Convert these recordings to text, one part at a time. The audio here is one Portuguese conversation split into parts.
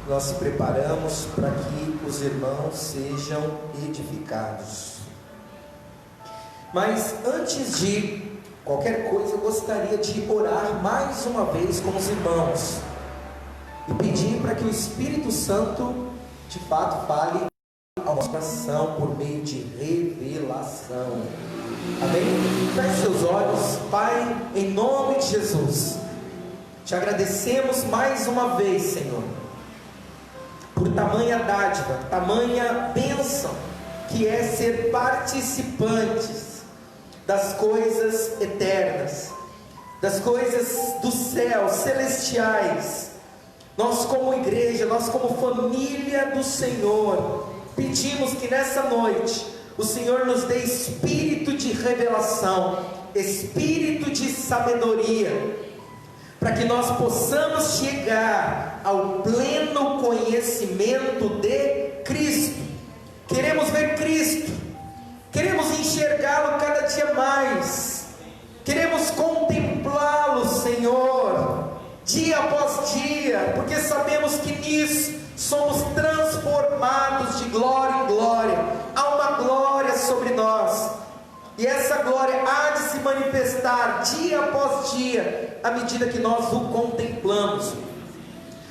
nós se preparamos para que os irmãos sejam edificados. Mas antes de qualquer coisa, eu gostaria de orar mais uma vez com os irmãos e pedir para que o Espírito Santo de fato fale ao nosso coração por meio de revelação. Amém? Feche seus olhos. Pai, em nome de Jesus, te agradecemos mais uma vez, Senhor, por tamanha dádiva, tamanha bênção que é ser participantes das coisas eternas, das coisas do céu, celestiais. Nós como igreja, nós como família do Senhor, pedimos que nessa noite o Senhor nos dê espírito de revelação, espírito de sabedoria, para que nós possamos chegar ao pleno conhecimento de Cristo. Queremos ver Cristo, queremos enxergá-lo cada dia mais, queremos contemplá-lo, Senhor, dia após dia, porque sabemos que nisso somos transformados de glória em glória. Há uma glória sobre nós, e essa glória há de se manifestar dia após dia, à medida que nós o contemplamos.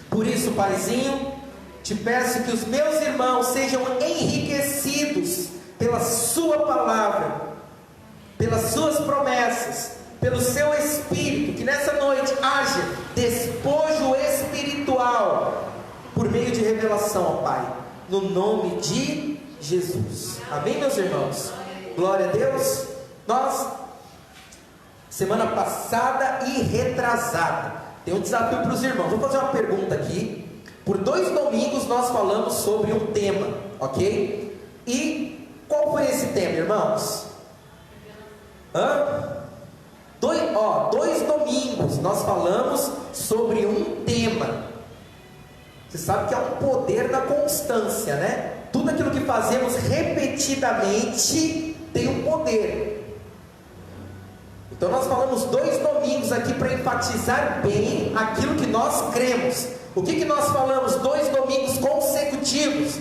Por isso, Paizinho, te peço que os meus irmãos sejam enriquecidos pela sua palavra, pelas suas promessas, pelo seu Espírito, que nessa noite haja despojo espiritual, por meio de revelação, ó Pai, no nome de Jesus. Amém, meus irmãos? Glória a Deus. Nós, semana passada e retrasada, tem um desafio para os irmãos. Vou fazer uma pergunta aqui. Por 2 domingos nós falamos sobre um tema, ok? E qual foi esse tema, irmãos? 2 domingos nós falamos sobre um tema. Você sabe que há um poder na constância, né? Tudo aquilo que fazemos repetidamente tem um poder. Então nós falamos 2 domingos aqui para enfatizar bem aquilo que nós cremos. O que nós falamos 2 domingos consecutivos?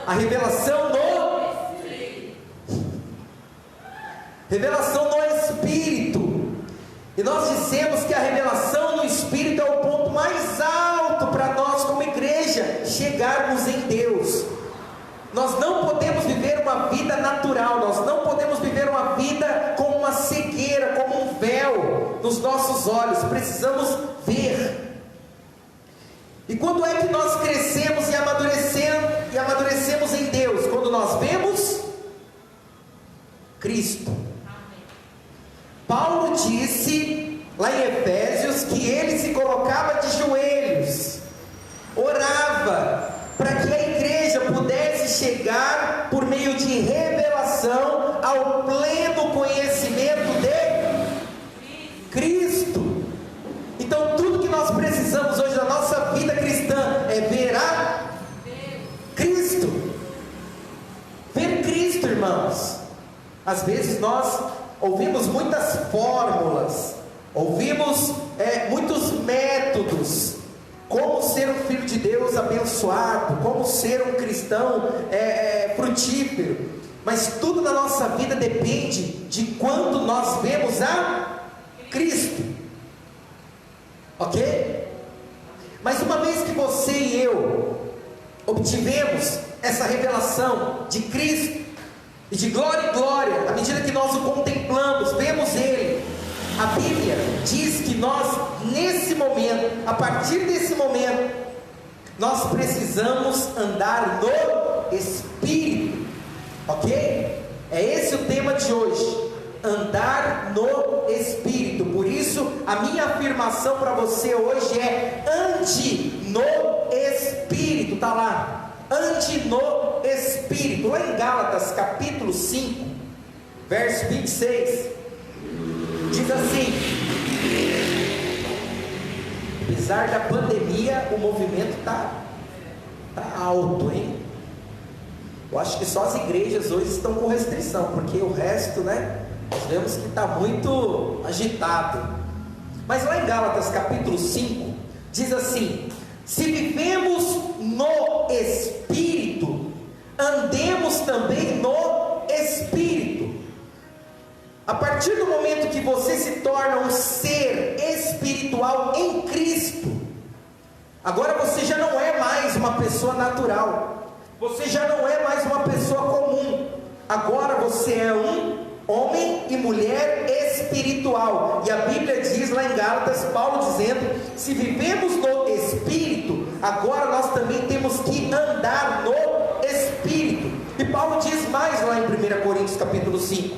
A revelação no Espírito. E nós dissemos que a revelação no Espírito é o ponto mais alto para nós como igreja chegarmos em Deus. Nós não podemos viver uma vida natural, nós não podemos viver uma vida com uma cegueira, como um véu nos nossos olhos. Precisamos ver. E quando é que nós crescemos e amadurecemos em Deus? Quando nós vemos Cristo. Paulo disse lá em Efésios que ele se colocava de joelhos, orava para que a igreja pudesse chegar por meio de revelação ao pleno conhecimento de Cristo. Então tudo que nós precisamos hoje na nossa vida cristã é ver a Cristo. Ver Cristo, irmãos. Às vezes nós ouvimos muitas fórmulas, ouvimos muitos métodos, como ser um filho de Deus abençoado, como ser um cristão frutífero, mas tudo na nossa vida depende de quando nós vemos a Cristo, ok? Mas uma vez que você e eu obtivemos essa revelação de Cristo, e de glória em glória, à medida que nós o contemplamos, vemos Ele, a Bíblia diz que nós, nesse momento, a partir desse momento, nós precisamos andar no Espírito, ok? É esse o tema de hoje, andar no Espírito. Por isso, a minha afirmação para você hoje é: ande no Espírito. Está lá, ande no Espírito. Lá em Gálatas capítulo 5, verso 26, diz assim: apesar da pandemia, o movimento está alto, hein? Eu acho que só as igrejas hoje estão com restrição, porque o resto, né, nós vemos que está muito agitado. Mas lá em Gálatas capítulo 5, diz assim: Se vivemos no Espírito, andemos também no Espírito. A partir do momento que você se torna um ser espiritual em Cristo, agora você já não é mais uma pessoa natural, você já não é mais uma pessoa comum, agora você é um homem e mulher espiritual. E a Bíblia diz lá em Gálatas, Paulo dizendo: se vivemos no Espírito, agora nós também temos que andar no Espírito. E Paulo diz mais lá em 1 Coríntios capítulo 5,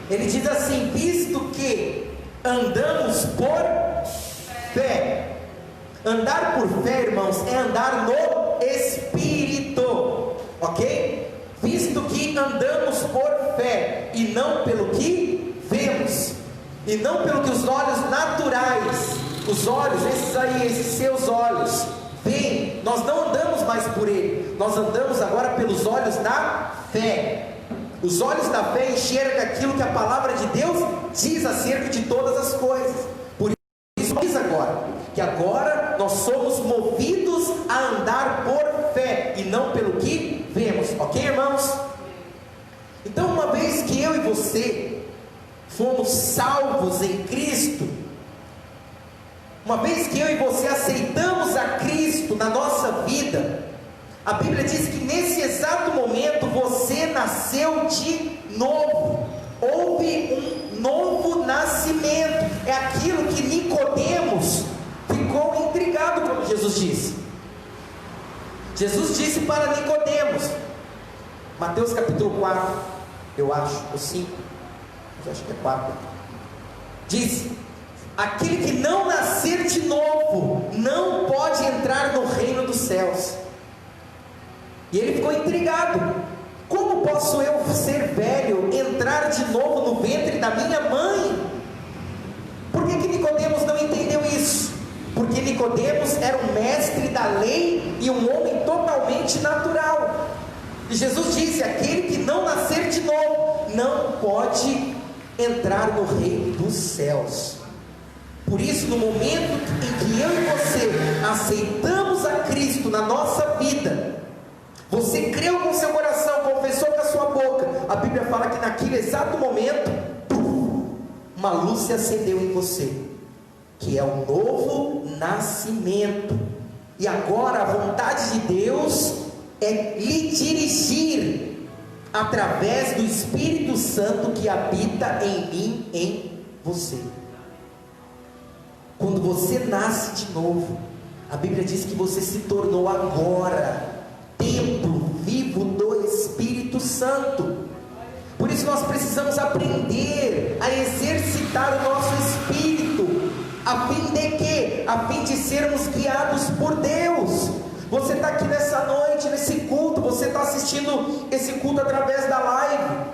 ele diz assim: visto que andamos por fé. Andar por fé, irmãos, é andar no Espírito, ok? Visto que andamos por fé, e não pelo que vemos, e não pelo que os olhos naturais, os olhos, esses aí, esses seus olhos, veem. Nós não andamos mais por ele, nós andamos agora pelos olhos da fé. Os olhos da fé enxergam aquilo que a palavra de Deus diz acerca de todas as coisas. Por isso diz agora, que agora nós somos movidos a andar por fé, e não pelo que vemos, ok, irmãos? Então, uma vez que eu e você fomos salvos em Cristo, uma vez que eu e você aceitamos a Cristo na nossa vida, a Bíblia diz que nesse exato momento você nasceu de novo. Houve um novo nascimento. É aquilo que Nicodemos ficou intrigado quando Jesus disse. Jesus disse para Nicodemos, Mateus capítulo 4, eu acho, ou 5, mas acho que é 4, diz: aquele que não nascer de novo não pode entrar no reino dos céus. E ele ficou intrigado: como posso eu, ser velho, entrar de novo no ventre da minha mãe? Por que Nicodemos não entendeu isso? Porque Nicodemos era um mestre da lei e um homem totalmente natural. E Jesus disse: aquele que não nascer de novo não pode entrar no reino dos céus. Por isso, no momento em que eu e você aceitamos a Cristo na nossa vida, você creu com seu coração, confessou com a sua boca, a Bíblia fala que naquele exato momento, uma luz se acendeu em você, que é o novo nascimento. E agora a vontade de Deus é lhe dirigir através do Espírito Santo que habita em mim, em você. Quando você nasce de novo, a Bíblia diz que você se tornou agora templo vivo do Espírito Santo. Por isso nós precisamos aprender a exercitar o nosso espírito, a fim de quê? A fim de sermos guiados por Deus. Você está aqui nessa noite, nesse culto, você está assistindo esse culto através da live.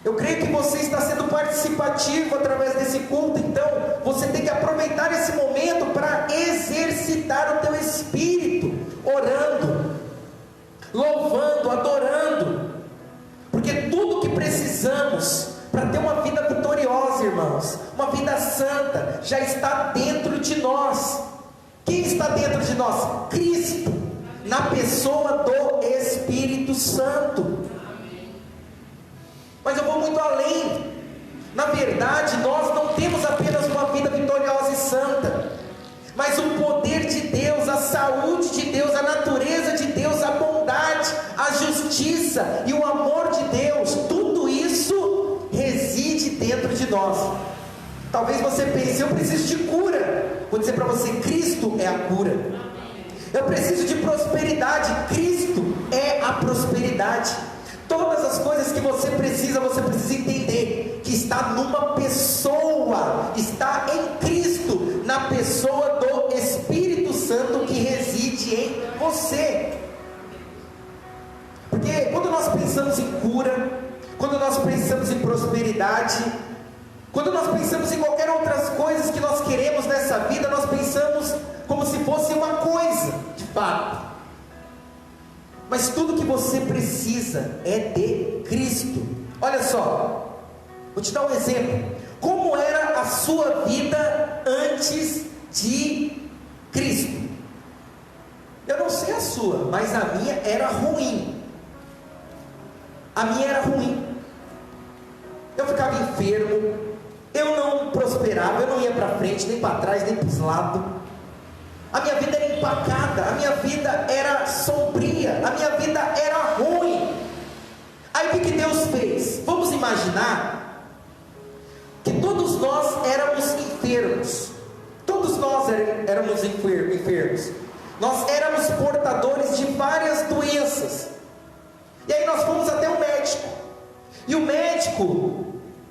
Eu creio que você está sendo participativo através desse culto. Então você tem que aproveitar esse momento para exercitar o teu espírito, orando, louvando, adorando, porque tudo que precisamos para ter uma vida vitoriosa, irmãos, uma vida santa, já está dentro de nós. Quem está dentro de nós? Cristo, na pessoa do Espírito Santo. Mas eu vou muito além. Na verdade, nós não temos apenas uma vida vitoriosa e santa, mas o poder de Deus, a saúde de Deus, a natureza de Deus, a bondade, a justiça e o amor de Deus, tudo isso reside dentro de nós. Talvez você pense: eu preciso de cura. Vou dizer para você: Cristo é a cura. Eu preciso de prosperidade. Cristo é a prosperidade. Todas as coisas que você precisa entender que está numa pessoa, está em Cristo, na pessoa do Espírito Santo que reside em você. Porque quando nós pensamos em cura, quando nós pensamos em prosperidade, quando nós pensamos em qualquer outras coisas que nós queremos nessa vida, nós pensamos como se fosse uma coisa, de fato. Mas tudo que você precisa é de Cristo. Olha só, vou te dar um exemplo. Como era a sua vida antes de Cristo? sua, mas a minha era ruim. A minha era ruim. Eu ficava enfermo, eu não prosperava, eu não ia para frente, nem para trás, nem para os lados. A minha vida era empacada, a minha vida era sombria, a minha vida era ruim. Aí o que Deus fez? Vamos imaginar que todos nós éramos enfermos. Todos nós éramos enfermos. Nós éramos portadores de várias doenças. E aí nós fomos até o médico. E o médico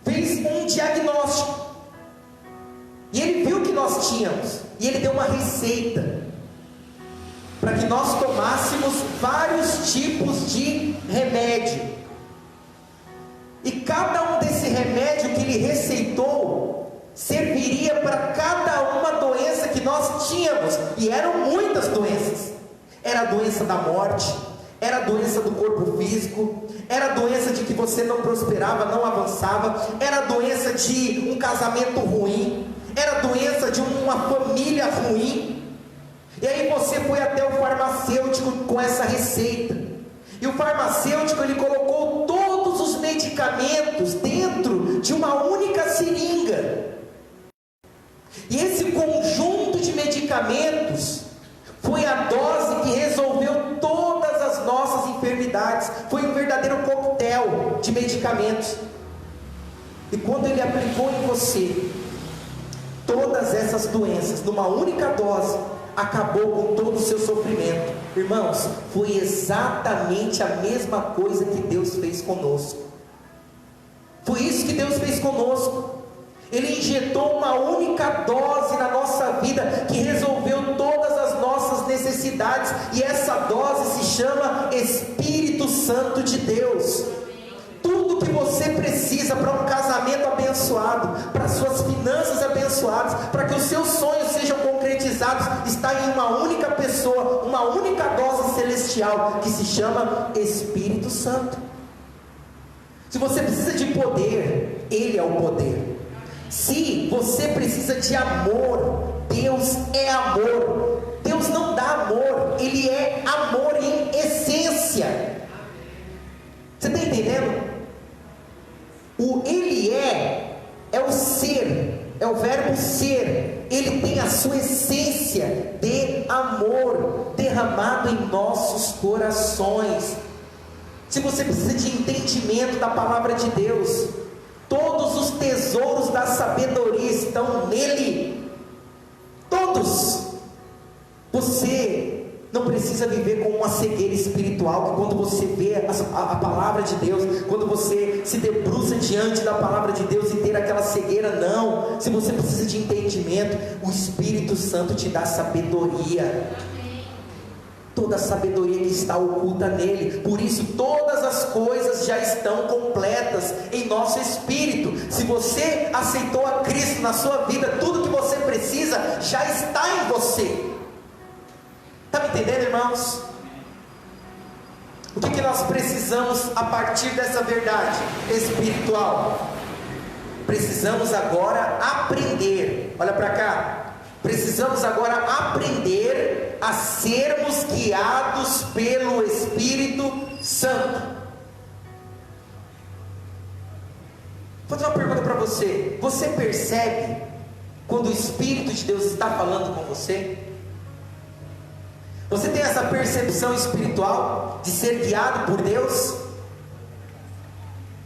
fez um diagnóstico. E ele viu que nós tínhamos. E ele deu uma receita para que nós tomássemos vários tipos de remédio. E cada um desse remédio que ele receitou serviria para cada uma doença que nós tínhamos. E eram muitas doenças. Era a doença da morte, era a doença do corpo físico, era a doença de que você não prosperava, não avançava, era a doença de um casamento ruim, era a doença de uma família ruim. E aí você foi até o farmacêutico com essa receita, e o farmacêutico ele colocou todos os medicamentos dentro de uma única seringa. E esse conjunto de medicamentos foi a dose que resolveu todas as nossas enfermidades. Foi um verdadeiro coquetel de medicamentos. E quando ele aplicou em você todas essas doenças numa única dose, acabou com todo o seu sofrimento. Irmãos, foi exatamente a mesma coisa que Deus fez conosco. Foi isso que Deus fez conosco. Ele injetou uma única dose na nossa vida que resolveu todas as nossas necessidades, e essa dose se chama Espírito Santo de Deus. Tudo que você precisa para um casamento abençoado, para suas finanças abençoadas, para que os seus sonhos sejam concretizados, está em uma única pessoa, uma única dose celestial que se chama Espírito Santo. Se você precisa de poder, Ele é o poder. Se você precisa de amor, Deus é amor. Deus não dá amor, Ele é amor em essência. Você está entendendo? O Ele é o ser, é o verbo ser. Ele tem a sua essência de amor derramado em nossos corações. Se você precisa de entendimento da palavra de Deus, todos os tesouros da sabedoria estão nele. Todos. Você não precisa viver com uma cegueira espiritual, que quando você vê a palavra de Deus, quando você se debruça diante da palavra de Deus e ter aquela cegueira, não. Se você precisa de entendimento, o Espírito Santo te dá sabedoria. Toda a sabedoria que está oculta nele. Por isso todas as coisas já estão completas em nosso espírito. Se você aceitou a Cristo na sua vida, tudo que você precisa já está em você. Está me entendendo, irmãos? O que nós precisamos a partir dessa verdade espiritual? Precisamos agora aprender. Olha para cá. Precisamos agora aprender a sermos guiados pelo Espírito Santo. Vou fazer uma pergunta para você. Você percebe quando o Espírito de Deus está falando com você? Você tem essa percepção espiritual de ser guiado por Deus?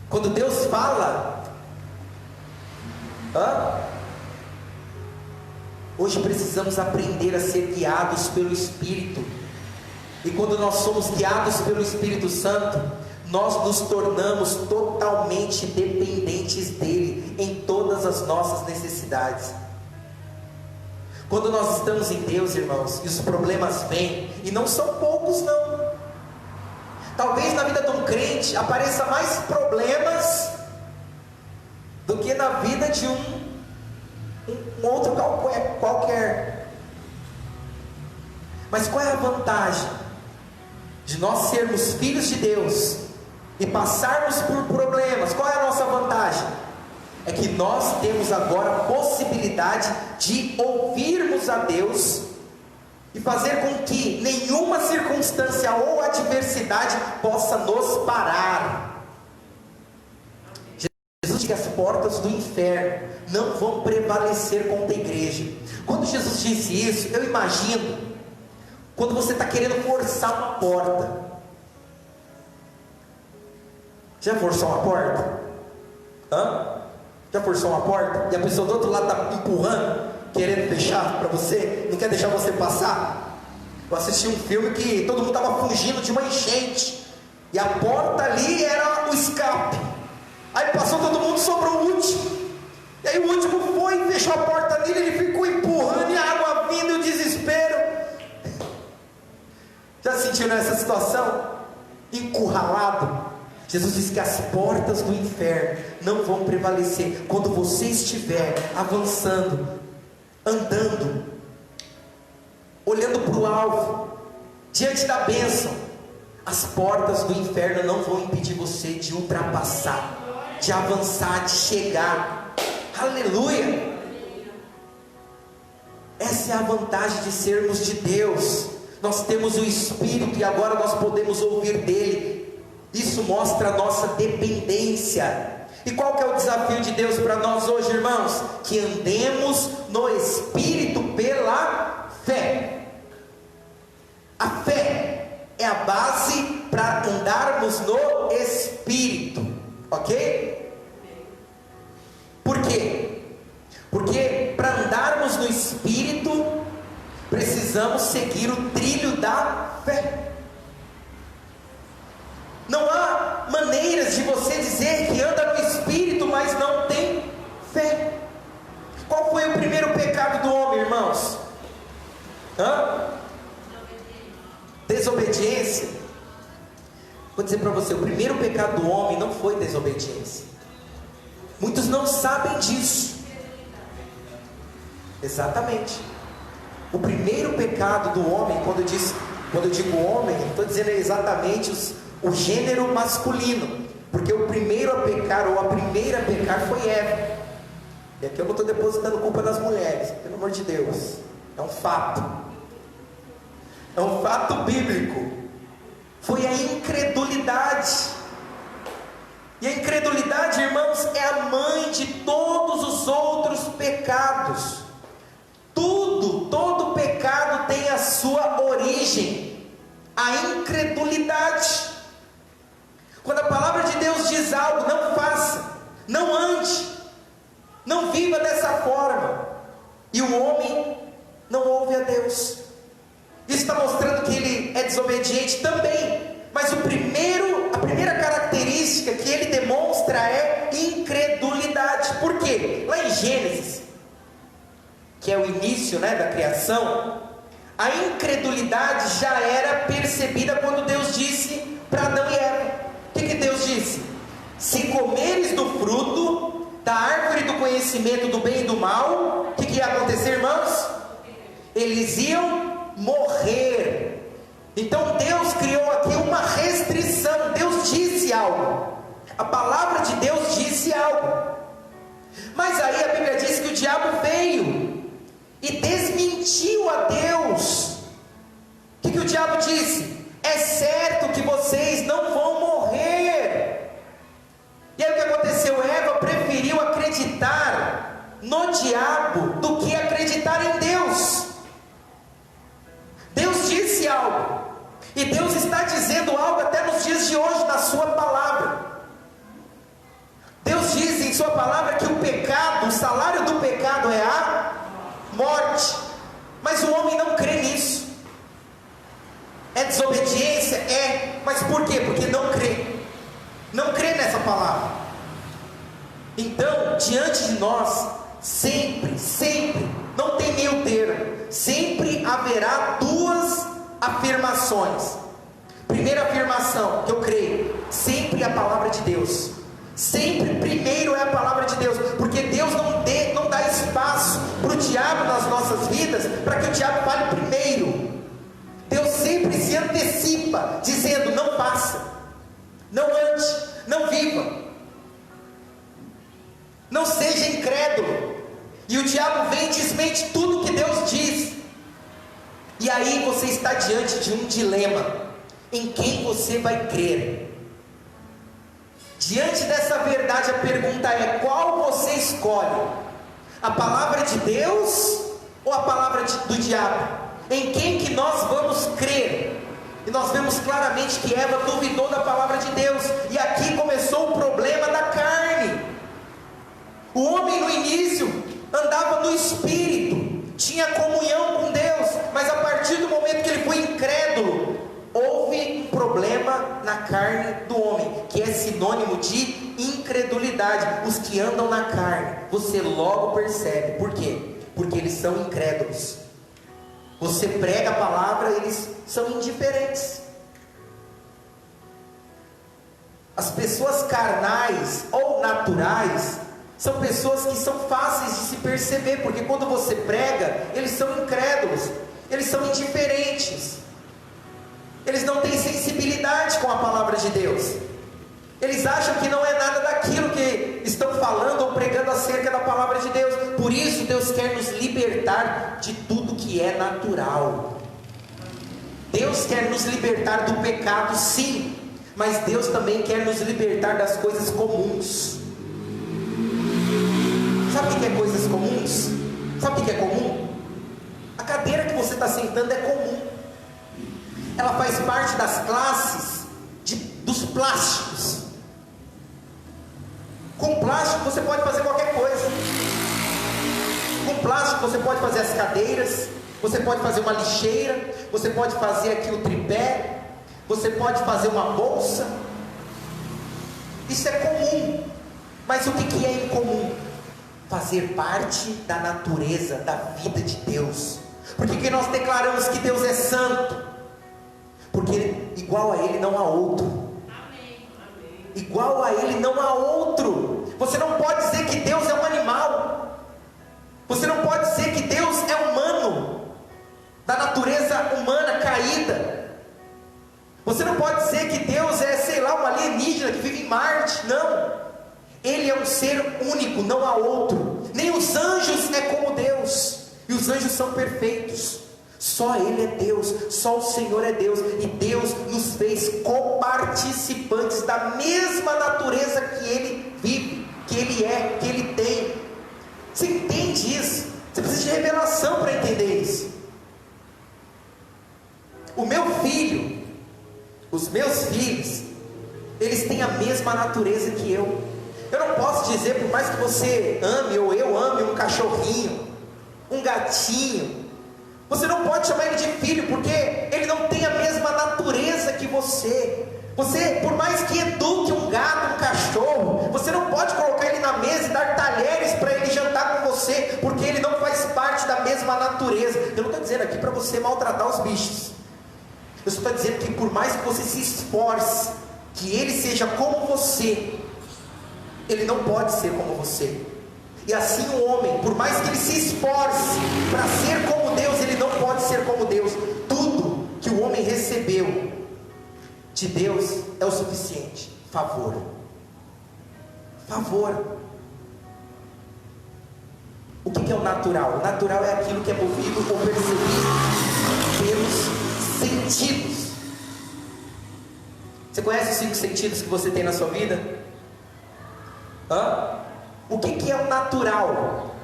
Quando Deus fala, hoje precisamos aprender a ser guiados pelo Espírito. E quando nós somos guiados pelo Espírito Santo, nós nos tornamos totalmente dependentes dele em todas as nossas necessidades. Quando nós estamos em Deus, irmãos, e os problemas vêm, e não são poucos não. Talvez na vida de um crente apareça mais problemas do que na vida de um outro qualquer. Mas qual é a vantagem de nós sermos filhos de Deus e passarmos por problemas? Qual é a nossa vantagem? É que nós temos agora a possibilidade de ouvirmos a Deus e fazer com que nenhuma circunstância ou adversidade possa nos parar. Jesus diz que as portas do inferno não vão prevalecer contra a igreja. Quando Jesus disse isso, eu imagino quando você está querendo forçar uma porta. Já forçou uma porta? Já forçou uma porta? E a pessoa do outro lado está empurrando, querendo fechar para você, não quer deixar você passar? Eu assisti um filme que todo mundo estava fugindo de uma enchente, e a porta ali era o escape. Aí passou todo mundo, sobrou o último. E aí o último foi e fechou a porta dele, ele ficou empurrando, e a água vindo, e o desespero. Já sentiu nessa situação? Encurralado? Jesus disse que as portas do inferno não vão prevalecer quando você estiver avançando, andando, olhando para o alvo, diante da bênção. As portas do inferno não vão impedir você de ultrapassar, de avançar, de chegar. Aleluia! Essa é a vantagem de sermos de Deus. Nós temos o Espírito e agora nós podemos ouvir dele. Isso mostra a nossa dependência. E qual que é o desafio de Deus para nós hoje, irmãos? Que andemos no Espírito pela fé. A fé é a base para andarmos no Espírito, ok? Por quê? Porque para andarmos no Espírito, precisamos seguir o trilho da fé. Não há maneiras de você dizer que anda no Espírito, mas não tem fé. Qual foi o primeiro pecado do homem, irmãos? Desobediência. Vou dizer para você, o primeiro pecado do homem não foi desobediência. Muitos não sabem disso. Exatamente. O primeiro pecado do homem, quando eu digo homem, estou dizendo exatamente o gênero masculino, porque o primeiro a pecar, ou a primeira a pecar, foi Eva. E aqui eu não estou depositando culpa nas mulheres, pelo amor de Deus, é um fato bíblico. Foi a incredulidade, e a incredulidade, irmãos, é a mãe de todos os outros pecados. Todo pecado tem a sua origem, a incredulidade. Quando a palavra de Deus diz algo, não faça, não ande, não viva dessa forma, e o homem não ouve a Deus. Isso está mostrando que ele é desobediente também. Mas a primeira característica que ele demonstra é incredulidade. Por quê? Lá em Gênesis, que é o início, da criação, a incredulidade já era percebida quando Deus disse para Adão e Eva. O que Deus disse? Se comeres do fruto da árvore do conhecimento do bem e do mal, o que ia acontecer, irmãos? Eles iam morrer. Então Deus criou aqui uma restrição. Deus disse algo, a palavra de Deus disse algo, mas aí a Bíblia diz que o diabo veio e desmentiu a Deus. O que o diabo disse? É certo que vocês não vão morrer. E aí o que aconteceu? Eva preferiu acreditar no diabo do que acreditar em Deus. Deus disse algo, e Deus está dizendo algo até nos dias de hoje na sua palavra. Deus diz em sua palavra que o pecado, o salário do pecado é a morte, mas o homem não crê nisso. É desobediência? É, mas por quê? Porque não crê nessa palavra. Então, diante de nós, sempre, não tem meio termo, sempre haverá duas afirmações. Primeira afirmação, que eu creio, sempre é a palavra de Deus. Sempre primeiro é a palavra de Deus, porque Deus não dá espaço para o diabo nas nossas vidas, para que o diabo fale primeiro. Deus sempre se antecipa, dizendo: não faça, não ande, não viva, não seja incrédulo. E o diabo vem e desmente tudo que Deus diz. E aí você está diante de um dilema: em quem você vai crer? Diante dessa verdade, a pergunta é: qual você escolhe? A palavra de Deus ou a palavra do diabo? Em quem que nós vamos crer? E nós vemos claramente que Eva duvidou da palavra de Deus, e aqui começou o problema da carne. O homem no início andava no Espírito, tinha comunhão com Deus, mas a partir do momento que ele foi incrédulo, houve um problema na carne do homem, que é sinônimo de incredulidade. Os que andam na carne, você logo percebe. Por quê? Porque eles são incrédulos. Você prega a palavra, eles são indiferentes. As pessoas carnais ou naturais são pessoas que são fáceis de se perceber, porque quando você prega, eles são incrédulos, eles são indiferentes, eles não têm sensibilidade com a palavra de Deus, eles acham que não é nada daquilo que estão falando ou pregando acerca da palavra de Deus. Por isso Deus quer nos libertar de tudo que é natural. Deus quer nos libertar do pecado, sim, mas Deus também quer nos libertar das coisas comuns. Sabe o que é coisas comuns? Sabe o que é comum? A cadeira que você está sentando é comum. Ela faz parte das classes dos plásticos. Com plástico você pode fazer qualquer coisa. Com plástico você pode fazer as cadeiras, você pode fazer uma lixeira, você pode fazer aqui o tripé, você pode fazer uma bolsa. Isso é comum. Mas o que é incomum? Fazer parte da natureza, da vida de Deus. Por que nós declaramos que Deus é santo? Porque igual a Ele não há outro. Igual a Ele não há outro. Você não pode dizer que Deus é um animal. Você não pode dizer que Deus é humano, da natureza humana caída. Você não pode dizer que Deus é, sei lá, um alienígena que vive em Marte. Não. Ele é um ser único, não há outro. Nem os anjos é como Deus. E os anjos são perfeitos. Só Ele é Deus, só o Senhor é Deus. E Deus nos fez coparticipantes da mesma natureza que Ele vive, que Ele é, que Ele tem. Você entende isso? Você precisa de revelação para entender isso. O meu filho, os meus filhos, eles têm a mesma natureza que eu. Eu não posso dizer, por mais que você ame ou eu ame um cachorrinho, um gatinho, você não pode chamar ele de filho, porque ele não tem a mesma natureza que você. Você, por mais que eduque um gato, um cachorro, você não pode colocar ele na mesa e dar talheres para ele jantar com você, porque ele não faz parte da mesma natureza. Eu não estou dizendo aqui para você maltratar os bichos. Eu só estou dizendo que por mais que você se esforce, que ele seja como você, ele não pode ser como você. E assim o homem, por mais que ele se esforce para ser como Deus, ele não pode ser como Deus. Tudo que o homem recebeu de Deus é o suficiente. Favor. Favor. O que é o natural? O natural é aquilo que é movido ou percebido pelos sentidos. Você conhece os 5 sentidos que você tem na sua vida? O que é o natural?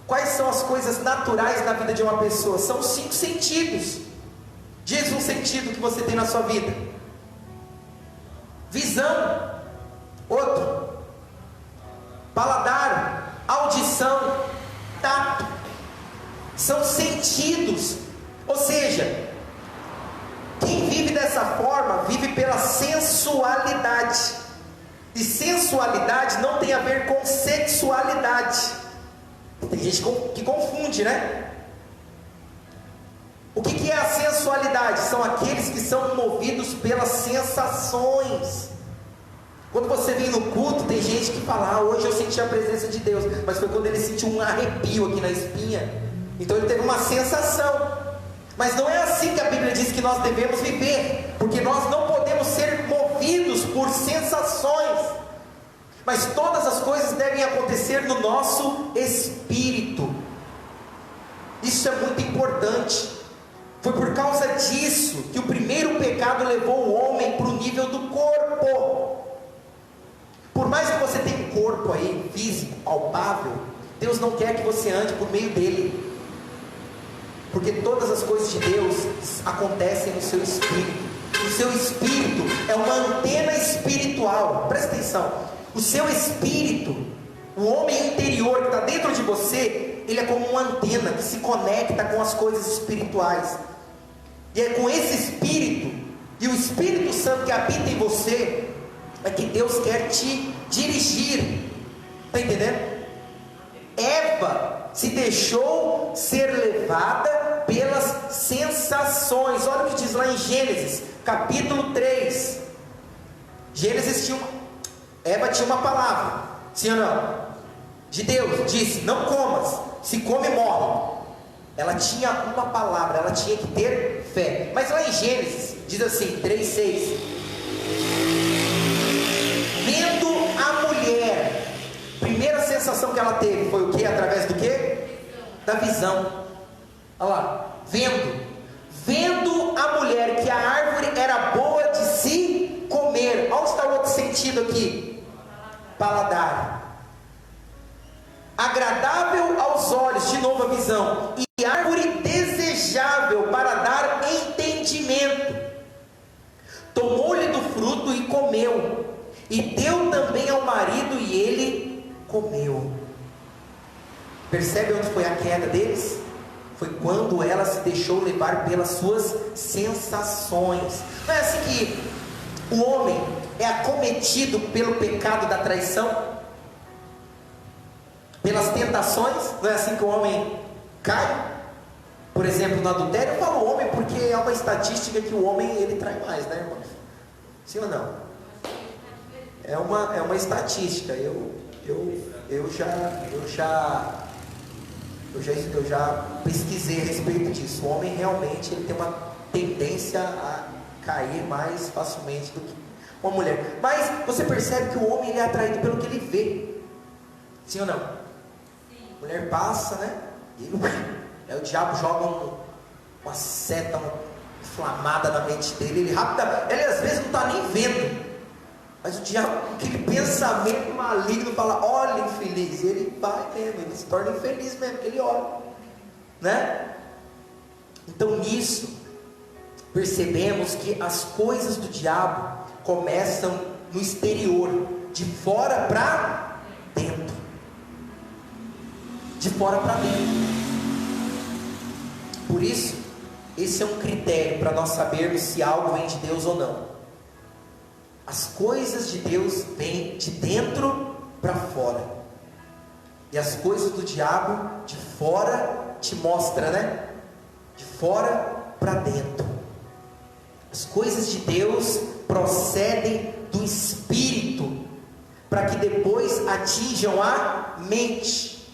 Quais são as coisas naturais na vida de uma pessoa? São os 5 sentidos. Diz um sentido que você tem na sua vida. Visão. Outro. Paladar. Audição. Tato. São sentidos. Ou seja, quem vive dessa forma, vive pela sensualidade. E sensualidade não tem a ver com sexualidade. Tem gente que confunde, né? O que é a sensualidade? São aqueles que são movidos pelas sensações. Quando você vem no culto, tem gente que fala: hoje eu senti a presença de Deus. Mas foi quando ele sentiu um arrepio aqui na espinha. Então ele teve uma sensação. Mas não é assim que a Bíblia diz que nós devemos viver, porque nós não podemos ser movidos por sensações, mas todas as coisas devem acontecer no nosso espírito. Isso é muito importante. Foi por causa disso que o primeiro pecado levou o homem para o nível do corpo. Por mais que você tenha um corpo aí, físico, palpável, Deus não quer que você ande por meio dele. Porque todas as coisas de Deus acontecem no seu espírito. O seu espírito é uma antena espiritual. Presta atenção. O seu espírito, o homem interior que está dentro de você, ele é como uma antena que se conecta com as coisas espirituais. E é com esse espírito e o Espírito Santo que habita em você é que Deus quer te dirigir. Está entendendo? Eva se deixou ser levada pelas sensações. Olha o que diz lá em Gênesis capítulo 3. Eva tinha uma palavra, sim ou não? De Deus, disse: não comas, se come morre. Ela tinha uma palavra, ela tinha que ter fé. Mas lá em Gênesis, diz assim, 3:6: vendo a mulher, primeira sensação que ela teve foi o que? Através do que? Da visão. Olha lá, vendo a mulher que a árvore era boa de se comer. Onde está o outro sentido aqui? Paladar. Agradável aos olhos, de novo a visão, e árvore desejável para dar entendimento. Tomou-lhe do fruto e comeu, e deu também ao marido e ele comeu. Percebe onde foi a queda deles? Foi quando ela se deixou levar pelas suas sensações. Não é assim que o homem é acometido pelo pecado da traição? Pelas tentações? Não é assim que o homem cai? Por exemplo, no adultério. Eu falo homem porque é uma estatística que o homem ele trai mais, né, irmãos? Sim ou não? É uma estatística. Eu já pesquisei a respeito disso. O homem realmente ele tem uma tendência a cair mais facilmente do que uma mulher. Mas você percebe que o homem ele é atraído pelo que ele vê. Sim ou não? Sim. A mulher passa, né? Aí o diabo joga uma seta inflamada na mente dele. Ele às vezes não está nem vendo. Mas o diabo, aquele pensamento maligno, fala: olha, infeliz. E ele vai mesmo, ele se torna infeliz mesmo, porque ele olha, né? Então nisso, percebemos que as coisas do diabo começam no exterior, de fora para dentro. De fora para dentro. Por isso, esse é um critério para nós sabermos se algo vem de Deus ou não. As coisas de Deus vêm de dentro para fora. E as coisas do diabo de fora te mostra, né? De fora para dentro. As coisas de Deus procedem do Espírito, para que depois atinjam a mente.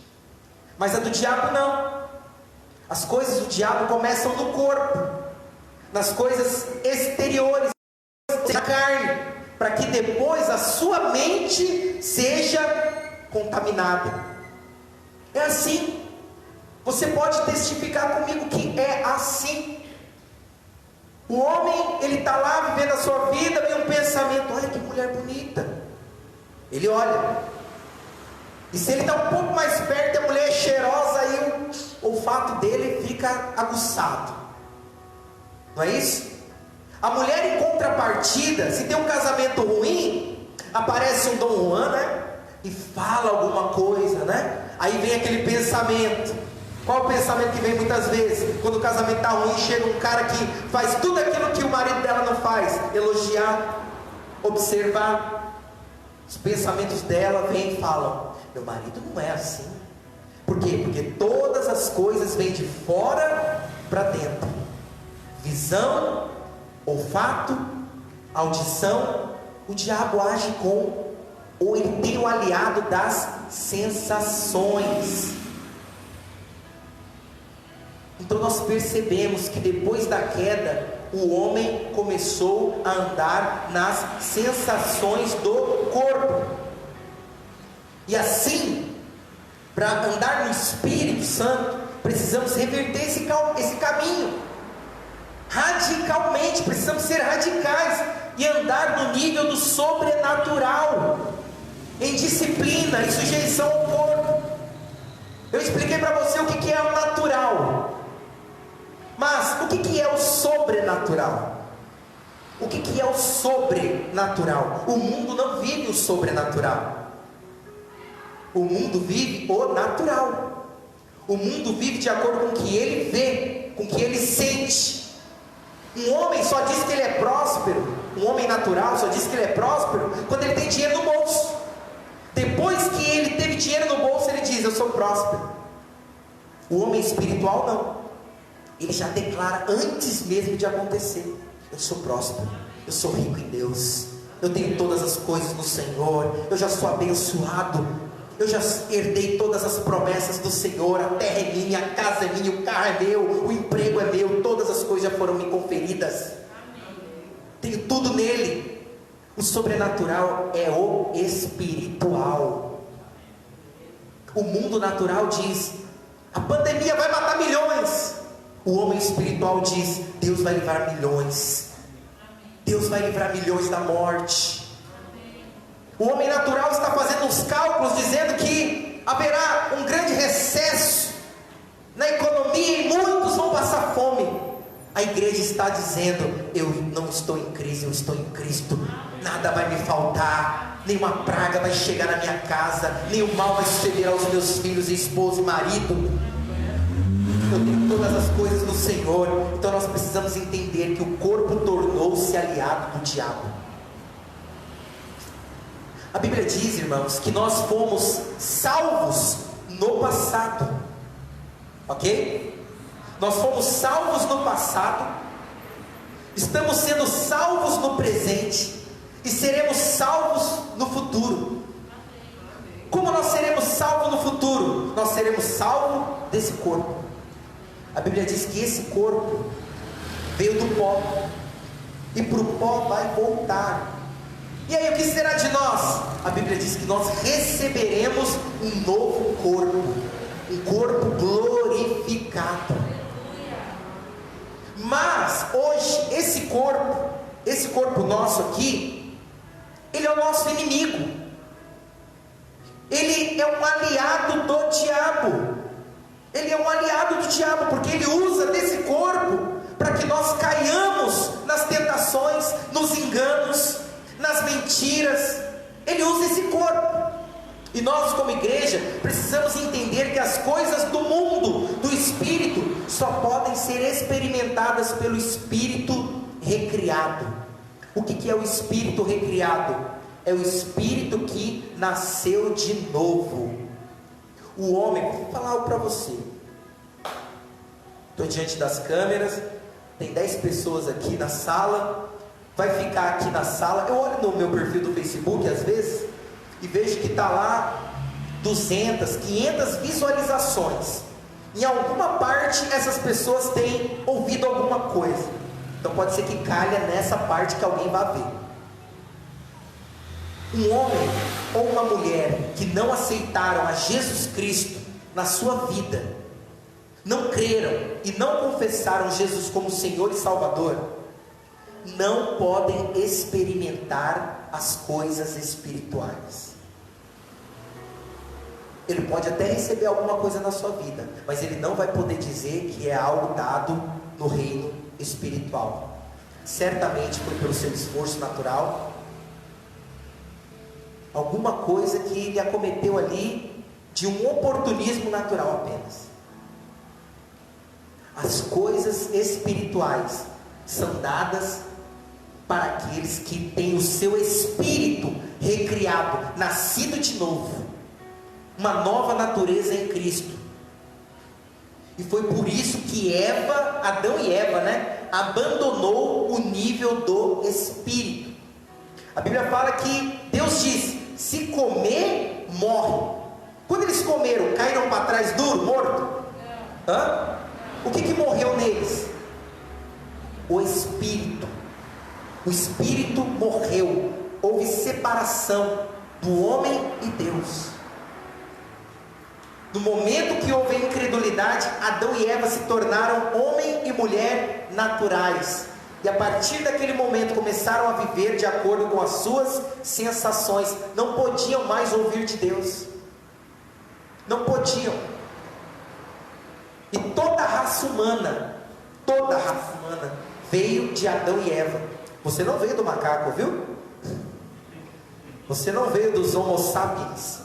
Mas a do diabo não. As coisas do diabo começam no corpo, nas coisas exteriores da carne, para que depois a sua mente seja contaminada. É assim. Você pode testificar comigo que é assim. O homem, ele está lá vivendo a sua vida, vem um pensamento: olha que mulher bonita. Ele olha. E se ele está um pouco mais perto, a mulher é cheirosa, aí o olfato dele fica aguçado. Não é isso? A mulher, em contrapartida, se tem um casamento ruim, aparece um Dom Juan, né? E fala alguma coisa, né? Aí vem aquele pensamento. Qual o pensamento que vem muitas vezes? Quando o casamento está ruim, chega um cara que faz tudo aquilo que o marido dela não faz: elogiar, observar. Os pensamentos dela vêm e falam: meu marido não é assim. Por quê? Porque todas as coisas vêm de fora para dentro. Visão, olfato, audição. O diabo age ou ele tem o aliado das sensações. Então nós percebemos que depois da queda, o homem começou a andar nas sensações do corpo. E assim, para andar no Espírito Santo, precisamos reverter esse caminho. radicalmente, precisamos ser radicais e andar no nível do sobrenatural, em disciplina, em sujeição ao corpo. Eu expliquei para você o que é o natural, mas o que é o sobrenatural? O que é o sobrenatural? O mundo não vive o sobrenatural, o mundo vive o natural. O mundo vive de acordo com o que ele vê, com o que ele sente. Um homem só diz que ele é próspero, um homem natural só diz que ele é próspero quando ele tem dinheiro no bolso. Depois que ele teve dinheiro no bolso, ele diz: eu sou próspero. O homem espiritual não. Ele já declara antes mesmo de acontecer: eu sou próspero, eu sou rico em Deus, eu tenho todas as coisas no Senhor, eu já sou abençoado, eu já herdei todas as promessas do Senhor, a terra é minha, a casa é minha, o carro é meu, o emprego é meu, todas as coisas já foram me conferidas, tenho tudo nele. O sobrenatural é o espiritual. O mundo natural diz: a pandemia vai matar milhões. O homem espiritual diz: Deus vai livrar milhões, Deus vai livrar milhões da morte. O homem natural está fazendo uns cálculos dizendo que haverá um grande recesso na economia e muitos vão passar fome. A igreja está dizendo: eu não estou em crise, eu estou em Cristo. Nada vai me faltar, nenhuma praga vai chegar na minha casa, nenhum mal vai suceder aos meus filhos, esposo e marido. Eu tenho todas as coisas no Senhor. Então nós precisamos entender que o corpo tornou-se aliado do diabo. A Bíblia diz, irmãos, que nós fomos salvos no passado, ok? Nós fomos salvos no passado, estamos sendo salvos no presente e seremos salvos no futuro. Como nós seremos salvos no futuro? Nós seremos salvos desse corpo. A Bíblia diz que esse corpo veio do pó e para o pó vai voltar. E aí o que será de nós? A Bíblia diz que nós receberemos um novo corpo, um corpo glorificado. Mas hoje esse corpo nosso aqui, ele é o nosso inimigo, ele é um aliado do diabo. Ele é um aliado do diabo, porque ele usa desse corpo para que nós caiamos nas tentações, nos enganos, nas mentiras. Ele usa esse corpo. E nós, como igreja, precisamos entender que as coisas do mundo, do espírito, só podem ser experimentadas pelo espírito recriado. O que é o espírito recriado? É o espírito que nasceu de novo. O homem, vou falar algo para você. Estou diante das câmeras, tem 10 pessoas aqui na sala, vai ficar aqui na sala. Eu olho no meu perfil do Facebook às vezes e vejo que está lá 200, 500 visualizações. Em alguma parte essas pessoas têm ouvido alguma coisa. Então pode ser que calha nessa parte que alguém vai ver. Um homem ou uma mulher que não aceitaram a Jesus Cristo na sua vida, não creram e não confessaram Jesus como Senhor e Salvador, não podem experimentar as coisas espirituais. Ele pode até receber alguma coisa na sua vida, mas ele não vai poder dizer que é algo dado no reino espiritual. Certamente foi pelo seu esforço natural, alguma coisa que ele acometeu ali de um oportunismo natural apenas. As coisas espirituais são dadas para aqueles que têm o seu espírito recriado, nascido de novo, uma nova natureza em Cristo. E foi por isso que Adão e Eva, abandonou o nível do espírito. A Bíblia fala que Deus diz: se comer, morre. Quando eles comeram, caíram para trás duro, morto? O que morreu neles? O espírito. O espírito morreu. Houve separação do homem e Deus. No momento que houve incredulidade, Adão e Eva se tornaram homem e mulher naturais. e a partir daquele momento começaram a viver de acordo com as suas sensações. Não podiam mais ouvir de Deus, não podiam. E toda a raça humana veio de Adão e Eva. Você não veio do macaco, viu? Você não veio dos homo sapiens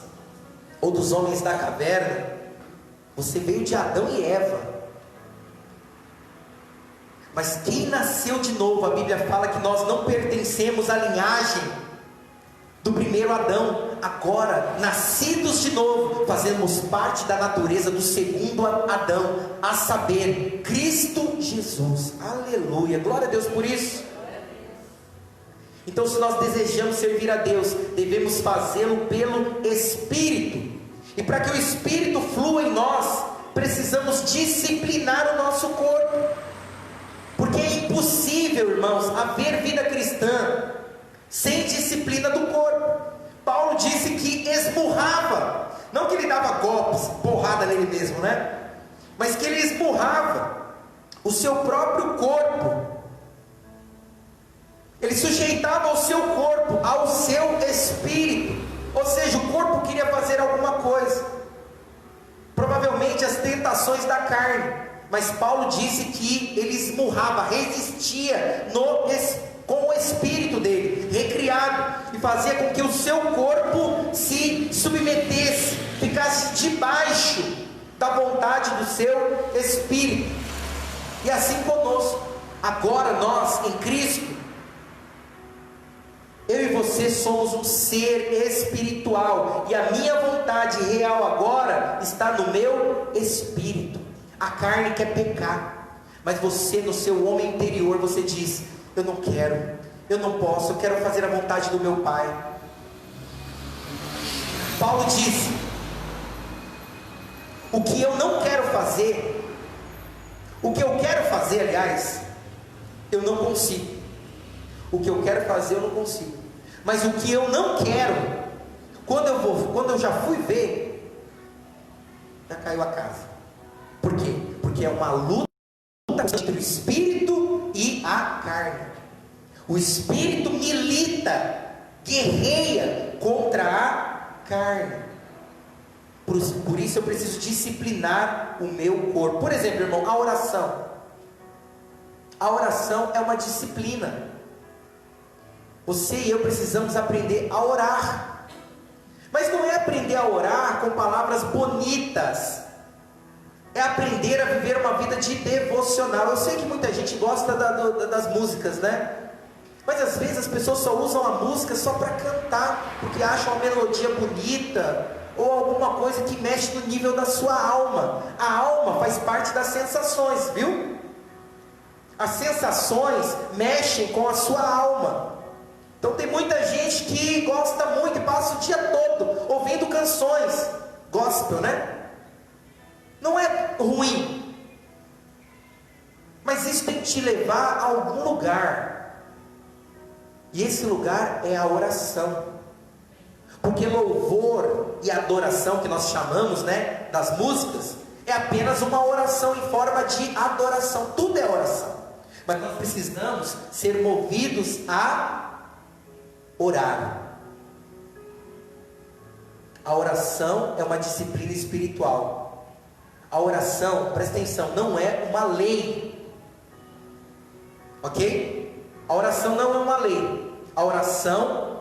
ou dos homens da caverna. Você veio de Adão e Eva. Mas quem nasceu de novo, a Bíblia fala que nós não pertencemos à linhagem do primeiro Adão. Agora, nascidos de novo, fazemos parte da natureza do segundo Adão, a saber, Cristo Jesus. Aleluia, glória a Deus por isso. Então, se nós desejamos servir a Deus, devemos fazê-lo pelo Espírito. E para que o Espírito flua em nós, precisamos disciplinar o nosso corpo. Porque é impossível, irmãos, haver vida cristã sem disciplina do corpo. Paulo disse que esmurrava, não que ele dava golpes, porrada nele mesmo, né? Mas que ele esmurrava o seu próprio corpo. Ele sujeitava o seu corpo ao seu espírito. Ou seja, o corpo queria fazer alguma coisa, provavelmente as tentações da carne. Mas Paulo disse que ele esmurrava, resistia com o espírito dele, recriado, e fazia com que o seu corpo se submetesse, ficasse debaixo da vontade do seu espírito. E assim conosco. Agora nós, em Cristo, eu e você somos um ser espiritual, e a minha vontade real agora está no meu espírito. A carne quer pecar, mas você, no seu homem interior, você diz: eu não quero, eu não posso, eu quero fazer a vontade do meu Pai. Paulo disse: o que eu não quero fazer, o que eu quero fazer, aliás, eu não consigo. O que eu quero fazer eu não consigo, mas o que eu não quero, quando eu já fui ver, já caiu a casa. Por quê? Porque é uma luta entre o espírito e a carne. O espírito milita, guerreia contra a carne. Por isso eu preciso disciplinar o meu corpo. Por exemplo, irmão, a oração. A oração é uma disciplina. Você e eu precisamos aprender a orar. Mas não é aprender a orar com palavras bonitas. É aprender a viver uma vida de devocional. Eu sei que muita gente gosta das músicas, né? Mas às vezes as pessoas só usam a música só para cantar, porque acham a melodia bonita, ou alguma coisa que mexe no nível da sua alma. A alma faz parte das sensações, viu? As sensações mexem com a sua alma. Então tem muita gente que gosta muito e passa o dia todo ouvindo canções gospel, né? Não é ruim, mas isso tem que te levar a algum lugar, e esse lugar é a oração. Porque louvor e adoração, que nós chamamos, né, das músicas, é apenas uma oração em forma de adoração. Tudo é oração, mas nós precisamos ser movidos a orar. A oração é uma disciplina espiritual. A oração, presta atenção, não é uma lei, ok? A oração não é uma lei. A oração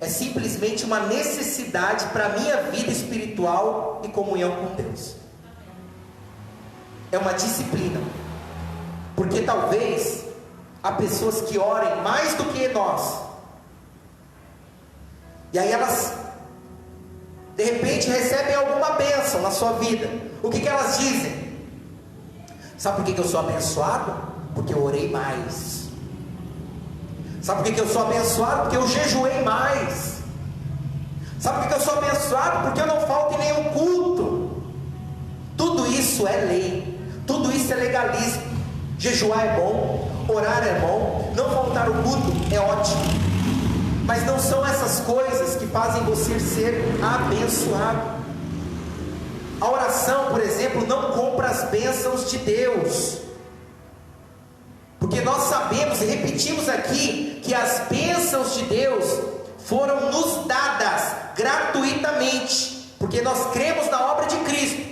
é simplesmente uma necessidade para a minha vida espiritual e comunhão com Deus. É uma disciplina. Porque talvez há pessoas que orem mais do que nós, e aí elas de repente recebem alguma bênção na sua vida. O que elas dizem? Sabe por que eu sou abençoado? Porque eu orei mais. Sabe por que eu sou abençoado? Porque eu jejuei mais. Sabe por que eu sou abençoado? Porque eu não falto em nenhum culto. Tudo isso é lei, tudo isso é legalismo. Jejuar é bom, orar é bom, não faltar o culto é ótimo, mas não são essas coisas que fazem você ser abençoado. A oração, por exemplo, não compra as bênçãos de Deus, porque nós sabemos e repetimos aqui que as bênçãos de Deus foram nos dadas gratuitamente, porque nós cremos na obra de Cristo.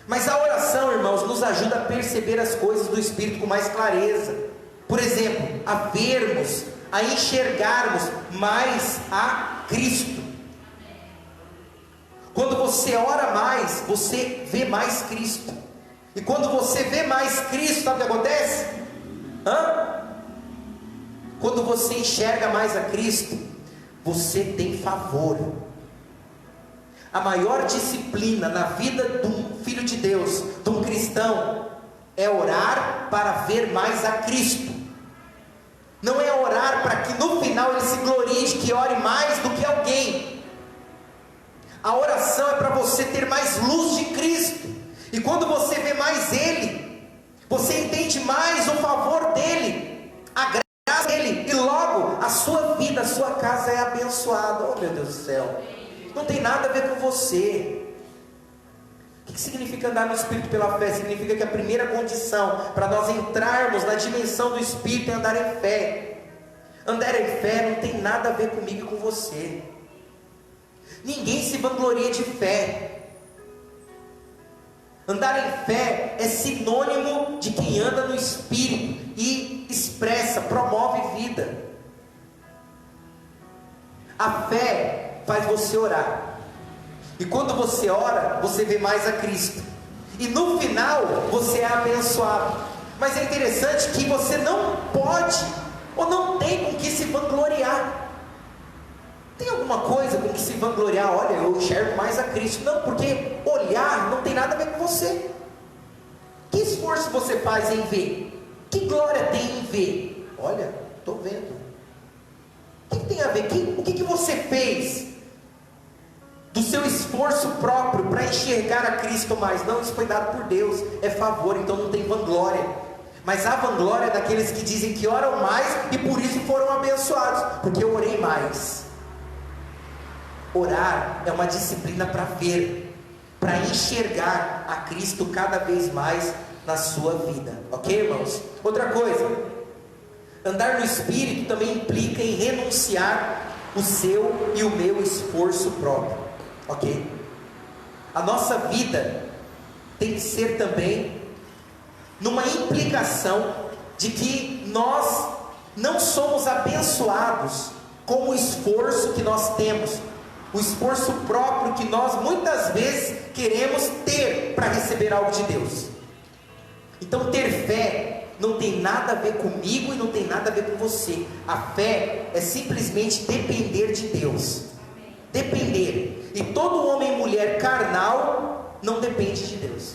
Mas a oração, irmãos, nos ajuda a perceber as coisas do Espírito com mais clareza. Por exemplo, a vermos, a enxergarmos mais a Cristo. Quando você ora mais, você vê mais Cristo. E quando você vê mais Cristo, sabe o que acontece? Quando você enxerga mais a Cristo, você tem favor. A maior disciplina na vida de um filho de Deus, de um cristão, é orar para ver mais a Cristo. Não é orar para que no final ele se glorie de que ore mais do que alguém. A oração é para você ter mais luz de Cristo. E quando você vê mais Ele, você entende mais o favor dele, a graça dele, e logo a sua vida, a sua casa é abençoada. Oh meu Deus do céu, não tem nada a ver com você. O que significa andar no Espírito pela fé? Significa que a primeira condição para nós entrarmos na dimensão do Espírito é andar em fé. Andar em fé não tem nada a ver comigo e com você. Ninguém se vangloria de fé. Andar em fé é sinônimo de quem anda no Espírito e expressa, promove vida. A fé faz você orar. E quando você ora, você vê mais a Cristo. E no final, você é abençoado. Mas é interessante que você não pode, ou não tem com que se vangloriar. Tem alguma coisa com que se vangloriar? Olha, eu enxergo mais a Cristo. Não, porque olhar não tem nada a ver com você. Que esforço você faz em ver? Que glória tem em ver? Olha, estou vendo. O que tem a ver? O que você fez do seu esforço próprio para enxergar a Cristo mais? Não, isso foi dado por Deus, é favor, então não tem vanglória. Mas a vanglória é daqueles que dizem que oram mais e por isso foram abençoados, porque eu orei mais. Orar é uma disciplina para ver, para enxergar a Cristo cada vez mais na sua vida, ok, irmãos? Outra coisa, andar no Espírito também implica em renunciar o seu e o meu esforço próprio, ok? A nossa vida tem que ser também numa implicação de que nós não somos abençoados com o esforço que nós temos, o esforço próprio que nós muitas vezes queremos ter para receber algo de Deus. Então ter fé não tem nada a ver comigo e não tem nada a ver com você. A fé é simplesmente depender de Deus. Depender. E todo homem e mulher carnal não depende de Deus.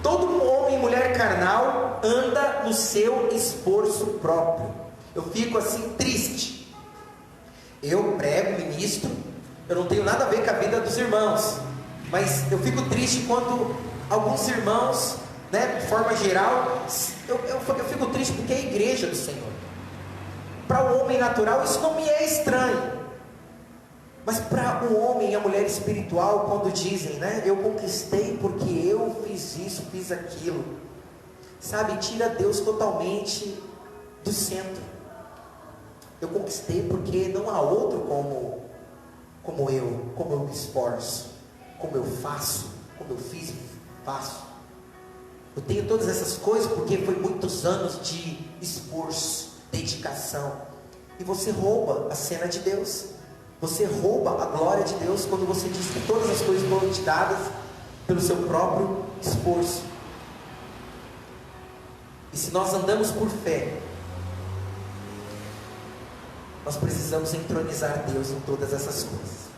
Todo homem e mulher carnal anda no seu esforço próprio. Eu fico assim triste. Eu prego, ministro, eu não tenho nada a ver com a vida dos irmãos, mas eu fico triste quando alguns irmãos, né, de forma geral, eu fico triste porque é a igreja do Senhor. Para o homem natural isso não me é estranho, mas para o homem e a mulher espiritual, quando dizem, né, eu conquistei porque eu fiz isso, fiz aquilo, sabe, tira Deus totalmente do centro. Eu conquistei porque não há outro como eu me esforço, como eu faço, como eu fiz e faço. Eu tenho todas essas coisas porque foi muitos anos de esforço, dedicação. E você rouba a cena de Deus. Você rouba a glória de Deus quando você diz que todas as coisas foram te dadas pelo seu próprio esforço. E se nós andamos por fé, nós precisamos entronizar Deus em todas essas coisas.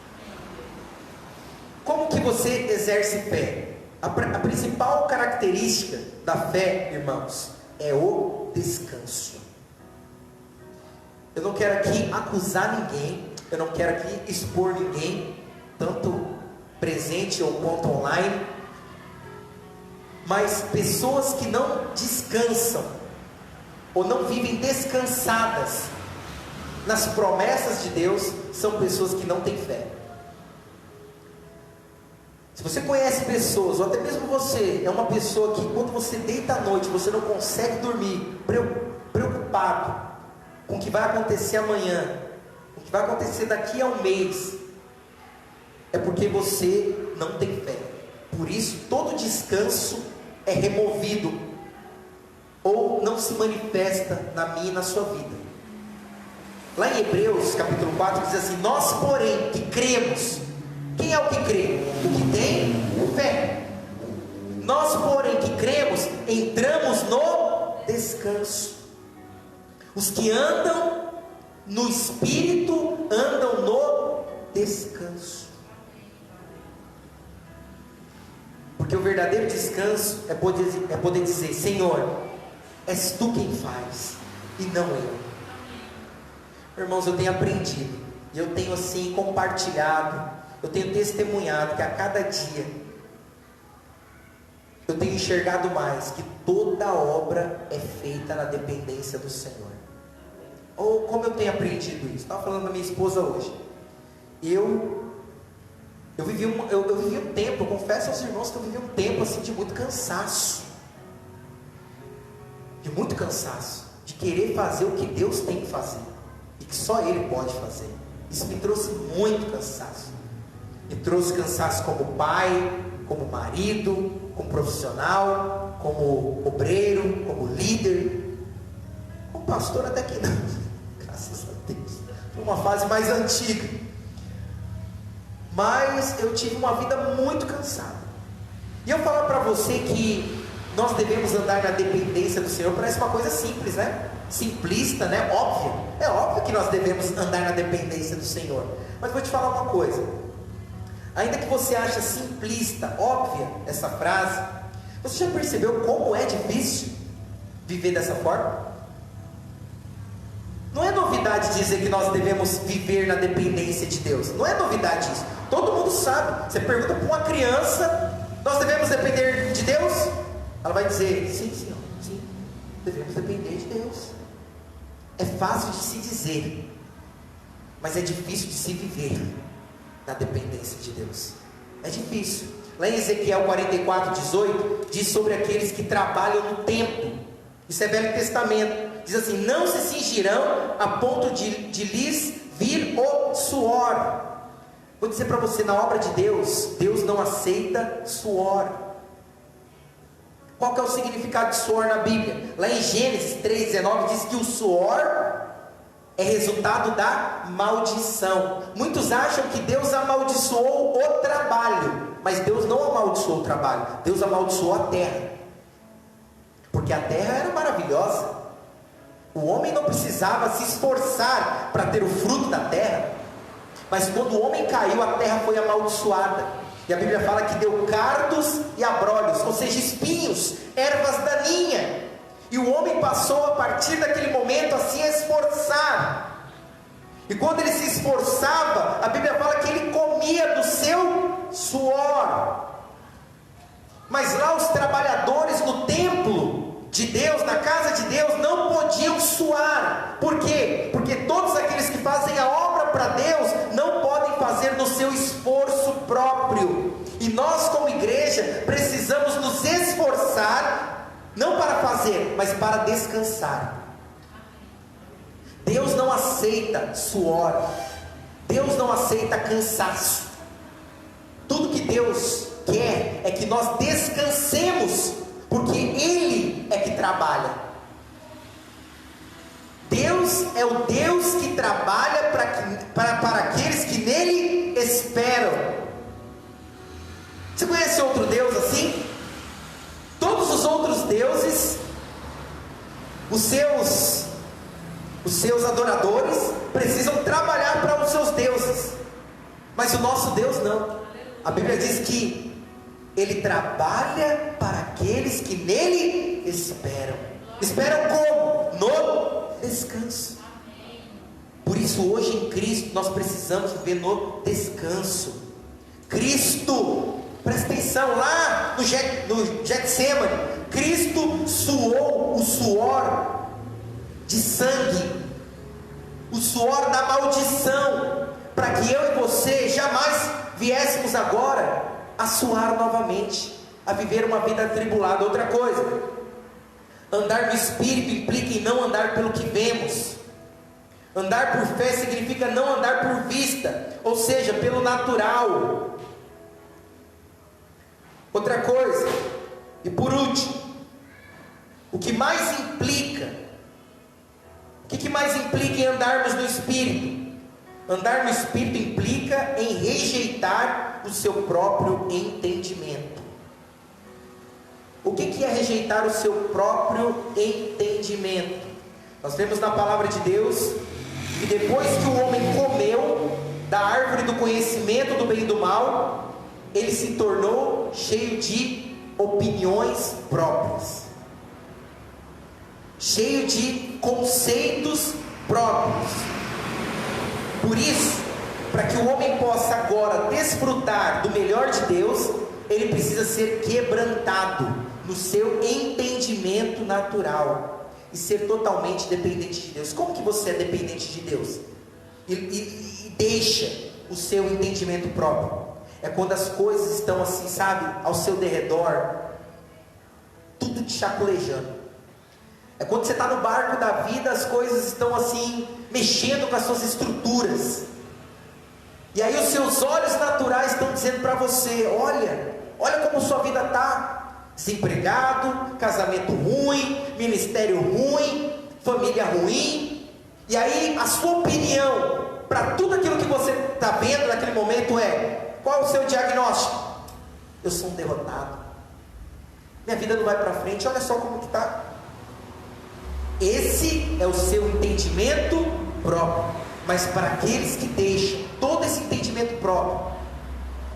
Como que você exerce fé? A principal característica da fé, irmãos, é o descanso. Eu não quero aqui acusar ninguém, eu não quero aqui expor ninguém, tanto presente ou quanto online, mas pessoas que não descansam, ou não vivem descansadas nas promessas de Deus, são pessoas que não têm fé. Se você conhece pessoas, ou até mesmo você é uma pessoa que quando você deita à noite, você não consegue dormir, preocupado com o que vai acontecer amanhã, com o que vai acontecer daqui a um mês, é porque você não tem fé. Por isso todo descanso é removido, ou não se manifesta na minha e na sua vida. Lá em Hebreus capítulo 4 diz assim: nós porém que cremos. Quem é o que crê? O que tem fé. Nós porém que cremos, entramos no descanso. Os que andam no Espírito, andam no descanso. Porque o verdadeiro descanso é poder dizer: Senhor, és Tu quem faz, e não eu. Irmãos, eu tenho aprendido, e eu tenho assim compartilhado, eu tenho testemunhado que a cada dia eu tenho enxergado mais que toda obra é feita na dependência do Senhor. Ou como eu tenho aprendido isso? Estava falando da minha esposa hoje. Eu vivi um tempo, eu confesso aos irmãos que eu vivi um tempo assim de muito cansaço. De muito cansaço. De querer fazer o que Deus tem que fazer. E que só Ele pode fazer. Isso me trouxe muito cansaço. Me trouxe cansaço como pai, como marido, como profissional, como obreiro, como líder. Como pastor até que não. Graças a Deus. Foi uma fase mais antiga. Mas eu tive uma vida muito cansada. E eu falo para você que nós devemos andar na dependência do Senhor. Parece uma coisa simples, né? Simplista, né? Óbvio. É óbvio que nós devemos andar na dependência do Senhor. Mas vou te falar uma coisa. Ainda que você ache simplista, óbvia essa frase, você já percebeu como é difícil viver dessa forma? Não é novidade dizer que nós devemos viver na dependência de Deus. Não é novidade isso. Todo mundo sabe. Você pergunta para uma criança: nós devemos depender de Deus? Ela vai dizer: sim, senhor, sim, devemos depender de Deus. É fácil de se dizer, mas é difícil de se viver na dependência de Deus. É difícil. Lá em Ezequiel 44:18 diz sobre aqueles que trabalham no templo. Isso é Velho Testamento. Diz assim: não se cingirão a ponto de lhes vir o suor. Vou dizer para você, na obra de Deus, Deus não aceita suor. Qual que é o significado de suor na Bíblia? Lá em Gênesis 3:19 diz que o suor é resultado da maldição. Muitos acham que Deus amaldiçoou o trabalho, mas Deus não amaldiçoou o trabalho, Deus amaldiçoou a terra, porque a terra era maravilhosa. O homem não precisava se esforçar para ter o fruto da terra, mas quando o homem caiu, a terra foi amaldiçoada. E a Bíblia fala que deu cardos e abrolhos, ou seja, espinhos, ervas daninhas. E o homem passou a partir daquele momento a se esforçar. E quando ele se esforçava, a Bíblia fala que ele comia do seu suor. Mas lá os trabalhadores no templo de Deus, na casa de Deus, não podiam suar. Por quê? Porque todos aqueles que fazem a obra para Deus não podem fazer no seu esforço próprio. E nós como igreja precisamos nos esforçar, não para fazer, mas para descansar. Deus não aceita suor. Deus não aceita cansaço. Tudo que Deus quer é que nós descansemos, porque Ele é que trabalha. Deus é o Deus que trabalha para aqueles que nele esperam. Você conhece outro Deus assim? Todos os outros deuses, os seus adoradores precisam trabalhar para os seus deuses, mas o nosso Deus não. A Bíblia diz que Ele trabalha para aqueles que nele esperam. Esperam como? No descanso. Por isso hoje em Cristo nós precisamos viver no descanso. Cristo, presta atenção, lá no Getsemane, Cristo suou o suor de sangue, o suor da maldição, para que eu e você jamais viéssemos agora a suar novamente, a viver uma vida atribulada. Outra coisa, andar no Espírito implica em não andar pelo que vemos. Andar por fé significa não andar por vista, ou seja, pelo natural. Outra coisa, e por último, o que mais implica em andarmos no Espírito? Andar no Espírito implica em rejeitar o seu próprio entendimento. O que é rejeitar o seu próprio entendimento? Nós vemos na palavra de Deus que depois que o homem comeu da árvore do conhecimento do bem e do mal, ele se tornou cheio de opiniões próprias, cheio de conceitos próprios. Por isso, para que o homem possa agora desfrutar do melhor de Deus, ele precisa ser quebrantado no seu entendimento natural e ser totalmente dependente de Deus. Como que você é dependente de Deus? E deixa o seu entendimento próprio. É quando as coisas estão assim, sabe, ao seu derredor, tudo te chaculejando. É quando você está no barco da vida, as coisas estão assim, mexendo com as suas estruturas. E aí os seus olhos naturais estão dizendo para você: olha como sua vida está. Desempregado, casamento ruim, ministério ruim, família ruim. E aí a sua opinião para tudo aquilo que você está vendo naquele momento é: qual é o seu diagnóstico? Eu sou um derrotado, minha vida não vai para frente, olha só como que está. Esse é o seu entendimento próprio. Mas para aqueles que deixam todo esse entendimento próprio,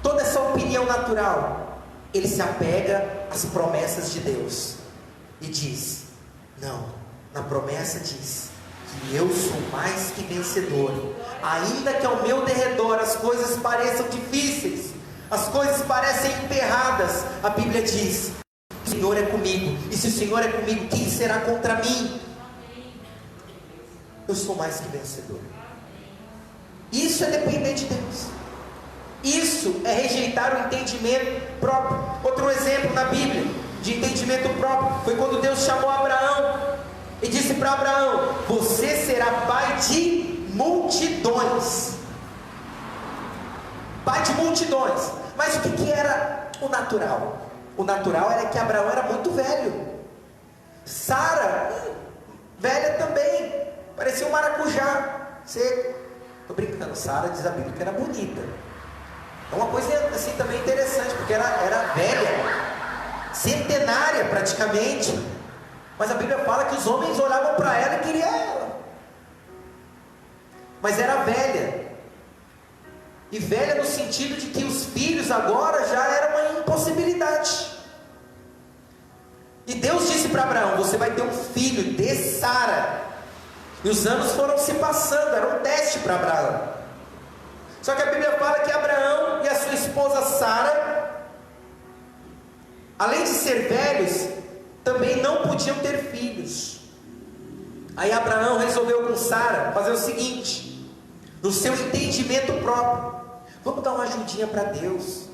toda essa opinião natural, ele se apega às promessas de Deus e diz: não, na promessa diz que eu sou mais que vencedor. Ainda que ao meu derredor as coisas pareçam difíceis, as coisas parecem emperradas, a Bíblia diz: o Senhor é comigo. E se o Senhor é comigo, quem será contra mim? Eu sou mais que vencedor. Isso é depender de Deus. Isso é rejeitar o entendimento próprio. Outro exemplo na Bíblia de entendimento próprio foi quando Deus chamou Abraão e disse para Abraão: você será pai de multidões. Pai de multidões. Mas o que era o natural? O natural era que Abraão era muito velho. Sara, velha também, parecia um maracujá seco. Estou brincando, Sara diz a Bíblia que era bonita. É uma coisa assim também interessante, porque era velha, centenária praticamente. Mas a Bíblia fala que os homens olhavam para ela e queriam ela. Mas era velha. E velha no sentido de que os filhos agora já era uma impossibilidade. E Deus disse para Abraão: você vai ter um filho de Sara. E os anos foram se passando, era um teste para Abraão. Só que a Bíblia fala que Abraão e a sua esposa Sara, além de ser velhos, também não podiam ter filhos. Aí Abraão resolveu com Sara fazer o seguinte: no seu entendimento próprio, vamos dar uma ajudinha para Deus,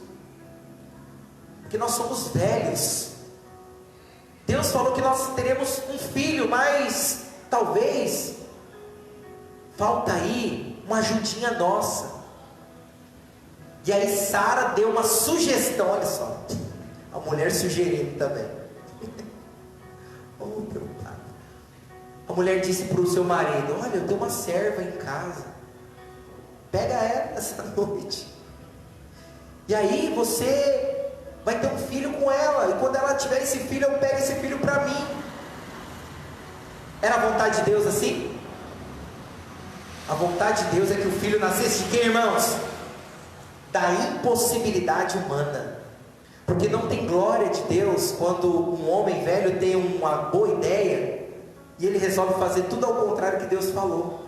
porque nós somos velhos. Deus falou que nós teremos um filho, mas talvez falta aí uma ajudinha nossa. E aí Sara deu uma sugestão, olha só, a mulher sugerindo também. Oh, meu pai. A mulher disse para o seu marido: olha, eu tenho uma serva em casa, pega ela essa noite, e aí você vai ter um filho com ela, e quando ela tiver esse filho, eu pego esse filho para mim. Era a vontade de Deus assim? A vontade de Deus é que o filho nascesse de quem, irmãos? Da impossibilidade humana. Porque não tem glória de Deus quando um homem velho tem uma boa ideia e ele resolve fazer tudo ao contrário que Deus falou.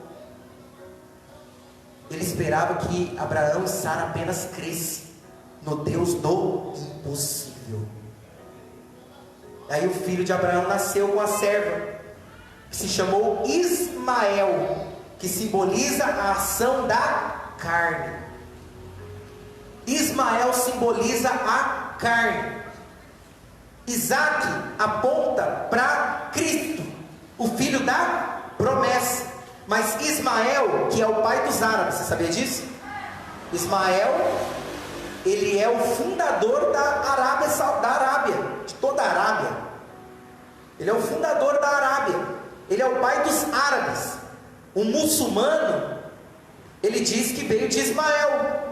Ele esperava que Abraão e Sara apenas crescem no Deus do impossível. Aí o filho de Abraão nasceu com a serva, que se chamou Ismael, que simboliza a ação da carne. Ismael simboliza a carne. Isaac aponta para Cristo, o filho da promessa. Mas Ismael, que é o pai dos árabes, você sabia disso? Ismael, ele é o fundador da Arábia, de toda a Arábia. Ele é o fundador da Arábia. Ele é o pai dos árabes. O muçulmano, ele diz que veio de Ismael.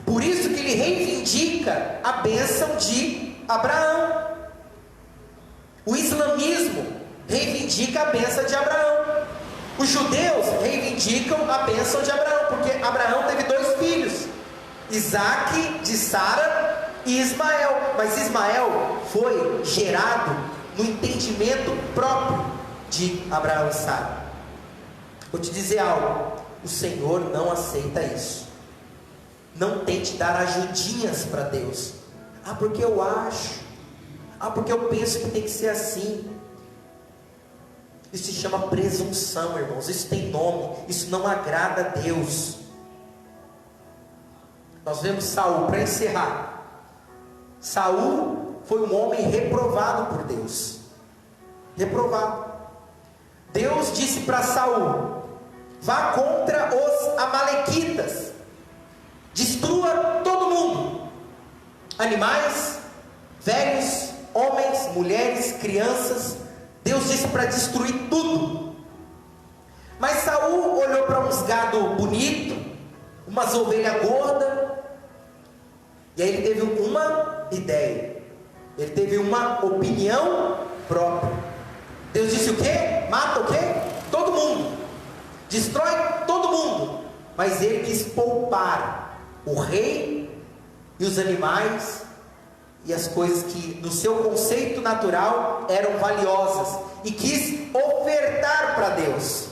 Por isso que ele reivindica a bênção de Abraão. O islamismo reivindica a bênção de Abraão. Os judeus reivindicam a bênção de Abraão, porque Abraão teve 2 filhos, Isaac de Sara e Ismael. Mas Ismael foi gerado no entendimento próprio de Abraão e Sara. Vou te dizer algo: o Senhor não aceita isso. Não tente dar ajudinhas para Deus. Ah, porque eu acho. Ah, porque eu penso que tem que ser assim. Isso se chama presunção, irmãos. Isso tem nome. Isso não agrada a Deus. Nós vemos Saul, para encerrar. Saul foi um homem reprovado por Deus. Reprovado. Deus disse para Saul: vá contra os amalequitas, destrua todo mundo, animais, velhos, homens, mulheres, crianças. Deus disse para destruir tudo. Mas Saul olhou para uns gado bonito, umas ovelhas gordas, e aí ele teve uma ideia, ele teve uma opinião própria. Deus disse o quê? Mata o quê? Todo mundo, destrói todo mundo. Mas ele quis poupar o rei e os animais e as coisas que no seu conceito natural eram valiosas, e quis ofertar para Deus.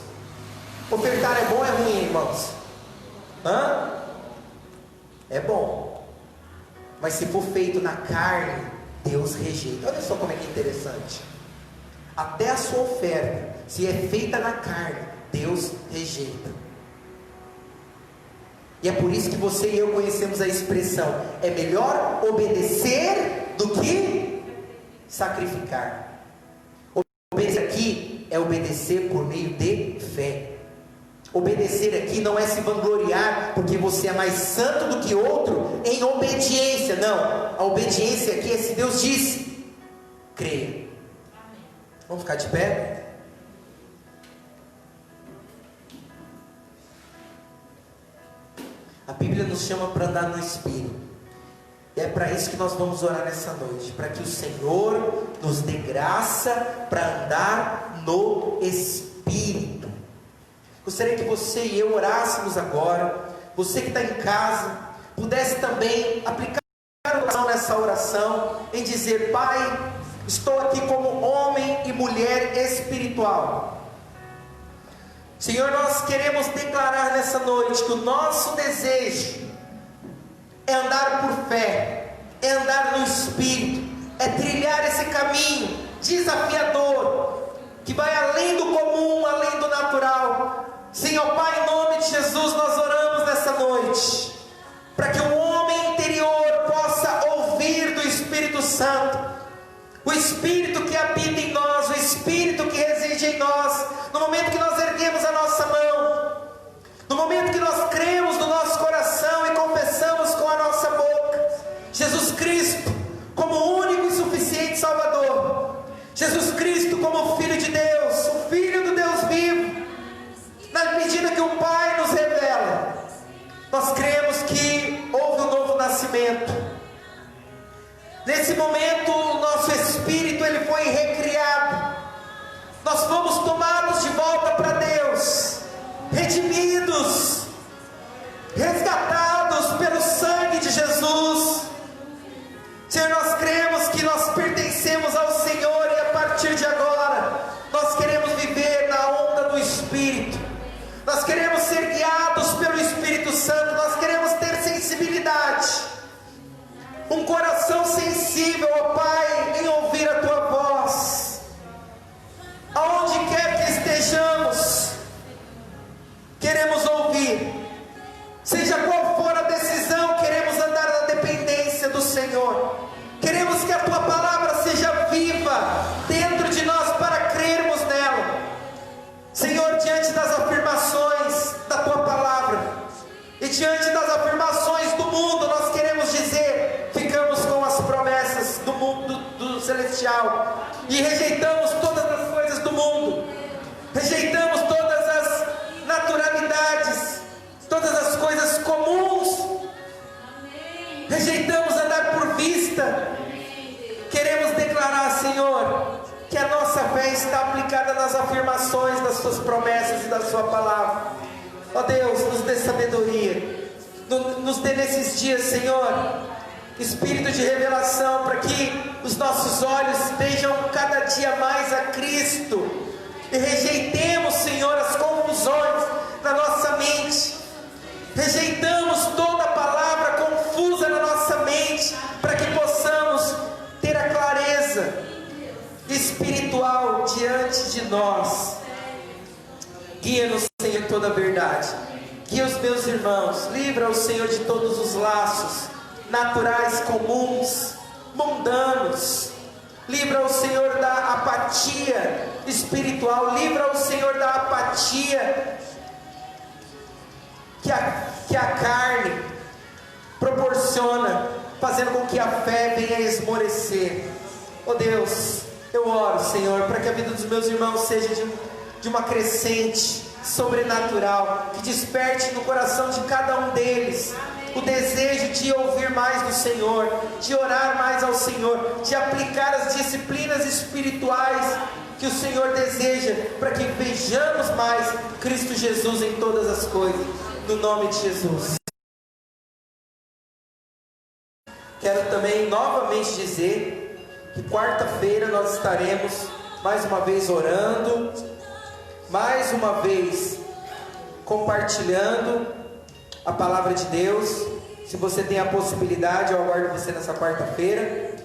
Ofertar é bom ou é ruim, irmãos? É bom, mas se for feito na carne, Deus rejeita. Olha só como é que é interessante. Até a sua oferta, se é feita na carne, Deus rejeita. E é por isso que você e eu conhecemos a expressão: é melhor obedecer do que sacrificar. Obedecer aqui é obedecer por meio de fé. Obedecer aqui não é se vangloriar porque você é mais santo do que outro em obediência. Não, a obediência aqui é se Deus disse, creia. Vamos ficar de pé? A Bíblia nos chama para andar no Espírito. E é para isso que nós vamos orar nessa noite, para que o Senhor nos dê graça para andar no Espírito. Gostaria que você e eu orássemos agora. Você que está em casa, pudesse também aplicar nessa oração, em dizer: Pai, estou aqui como homem e mulher espiritual. Senhor, nós queremos declarar nessa noite que o nosso desejo é andar por fé, é andar no Espírito, é trilhar esse caminho desafiador, que vai além do comum, além do natural. Senhor Pai, em nome de Jesus, nós oramos nessa noite, para que o homem interior possa ouvir do Espírito Santo, o Espírito que habita em nós, o Espírito que reside em nós, no momento que nós erguemos a nossa mão, no momento que nós cremos no nosso coração e confessamos com a nossa boca Jesus Cristo como o único e suficiente Salvador, Jesus Cristo como o Filho de Deus, o Filho do Deus vivo, na medida que o Pai nos revela, nós cremos que houve um novo nascimento. Nesse momento o nosso espírito ele foi recriado, nós fomos tomados de volta para Deus, redimidos, resgatados pelo sangue de Jesus. Senhor, nós cremos que nós pertencemos ao Senhor, e a partir de agora nós queremos viver na onda do Espírito, nós queremos ser guiados pelo Espírito Santo, nós queremos ter sensibilidade, um coração sensível, ó Pai, em ouvir a Tua voz, aonde quer que estejamos, queremos ouvir, seja qual for a decisão que diante das afirmações do mundo, nós queremos dizer, ficamos com as promessas do mundo do celestial e rejeitamos todas as coisas do mundo, rejeitamos todas as naturalidades, todas as coisas comuns, rejeitamos andar por vista. Queremos declarar, Senhor, que a nossa fé está aplicada nas afirmações das suas promessas e da sua palavra. Ó Deus, nos dê sabedoria, nos dê nesses dias, Senhor, espírito de revelação, para que os nossos olhos vejam cada dia mais a Cristo, e rejeitemos, Senhor, as confusões na nossa mente, rejeitamos toda palavra confusa na nossa mente, para que possamos ter a clareza espiritual diante de nós. Guia-nos, Senhor, toda a verdade. Guia os meus irmãos. Livra o Senhor de todos os laços naturais, comuns, mundanos. Livra o Senhor da apatia espiritual. Livra o Senhor da apatia que a carne proporciona, fazendo com que a fé venha a esmorecer. Oh Deus, eu oro, Senhor, para que a vida dos meus irmãos seja de uma crescente sobrenatural, que desperte no coração de cada um deles o desejo de ouvir mais do Senhor, de orar mais ao Senhor, de aplicar as disciplinas espirituais que o Senhor deseja, para que vejamos mais Cristo Jesus em todas as coisas, no nome de Jesus. Quero também novamente dizer que quarta-feira nós estaremos mais uma vez orando, mais uma vez compartilhando a palavra de Deus. Se você tem a possibilidade, eu aguardo você nessa quarta-feira.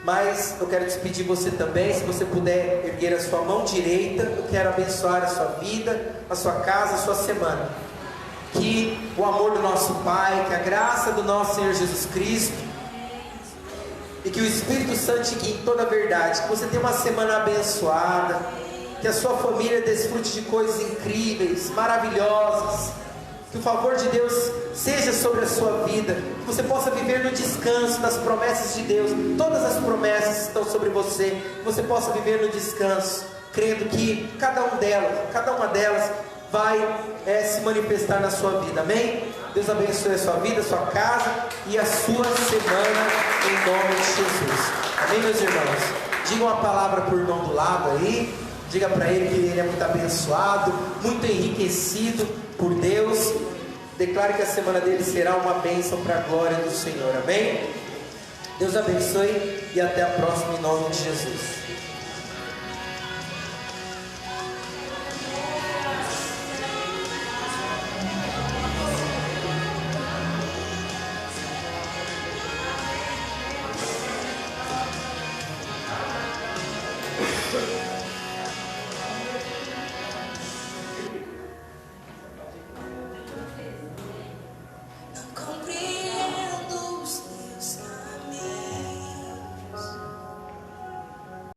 Mas eu quero despedir você também. Se você puder erguer a sua mão direita, eu quero abençoar a sua vida, a sua casa, a sua semana. Que o amor do nosso Pai, que a graça do nosso Senhor Jesus Cristo e que o Espírito Santo te guie em toda a verdade. Que você tenha uma semana abençoada, que a sua família desfrute de coisas incríveis, maravilhosas, que o favor de Deus seja sobre a sua vida, que você possa viver no descanso das promessas de Deus. Todas as promessas estão sobre você, que você possa viver no descanso, crendo que cada uma delas vai se manifestar na sua vida. Amém? Deus abençoe a sua vida, a sua casa e a sua semana, em nome de Jesus. Amém, meus irmãos? Diga uma palavra para o irmão do lado aí. Diga para ele que ele é muito abençoado, muito enriquecido por Deus. Declare que a semana dele será uma bênção para a glória do Senhor. Amém? Deus abençoe e até a próxima, em nome de Jesus.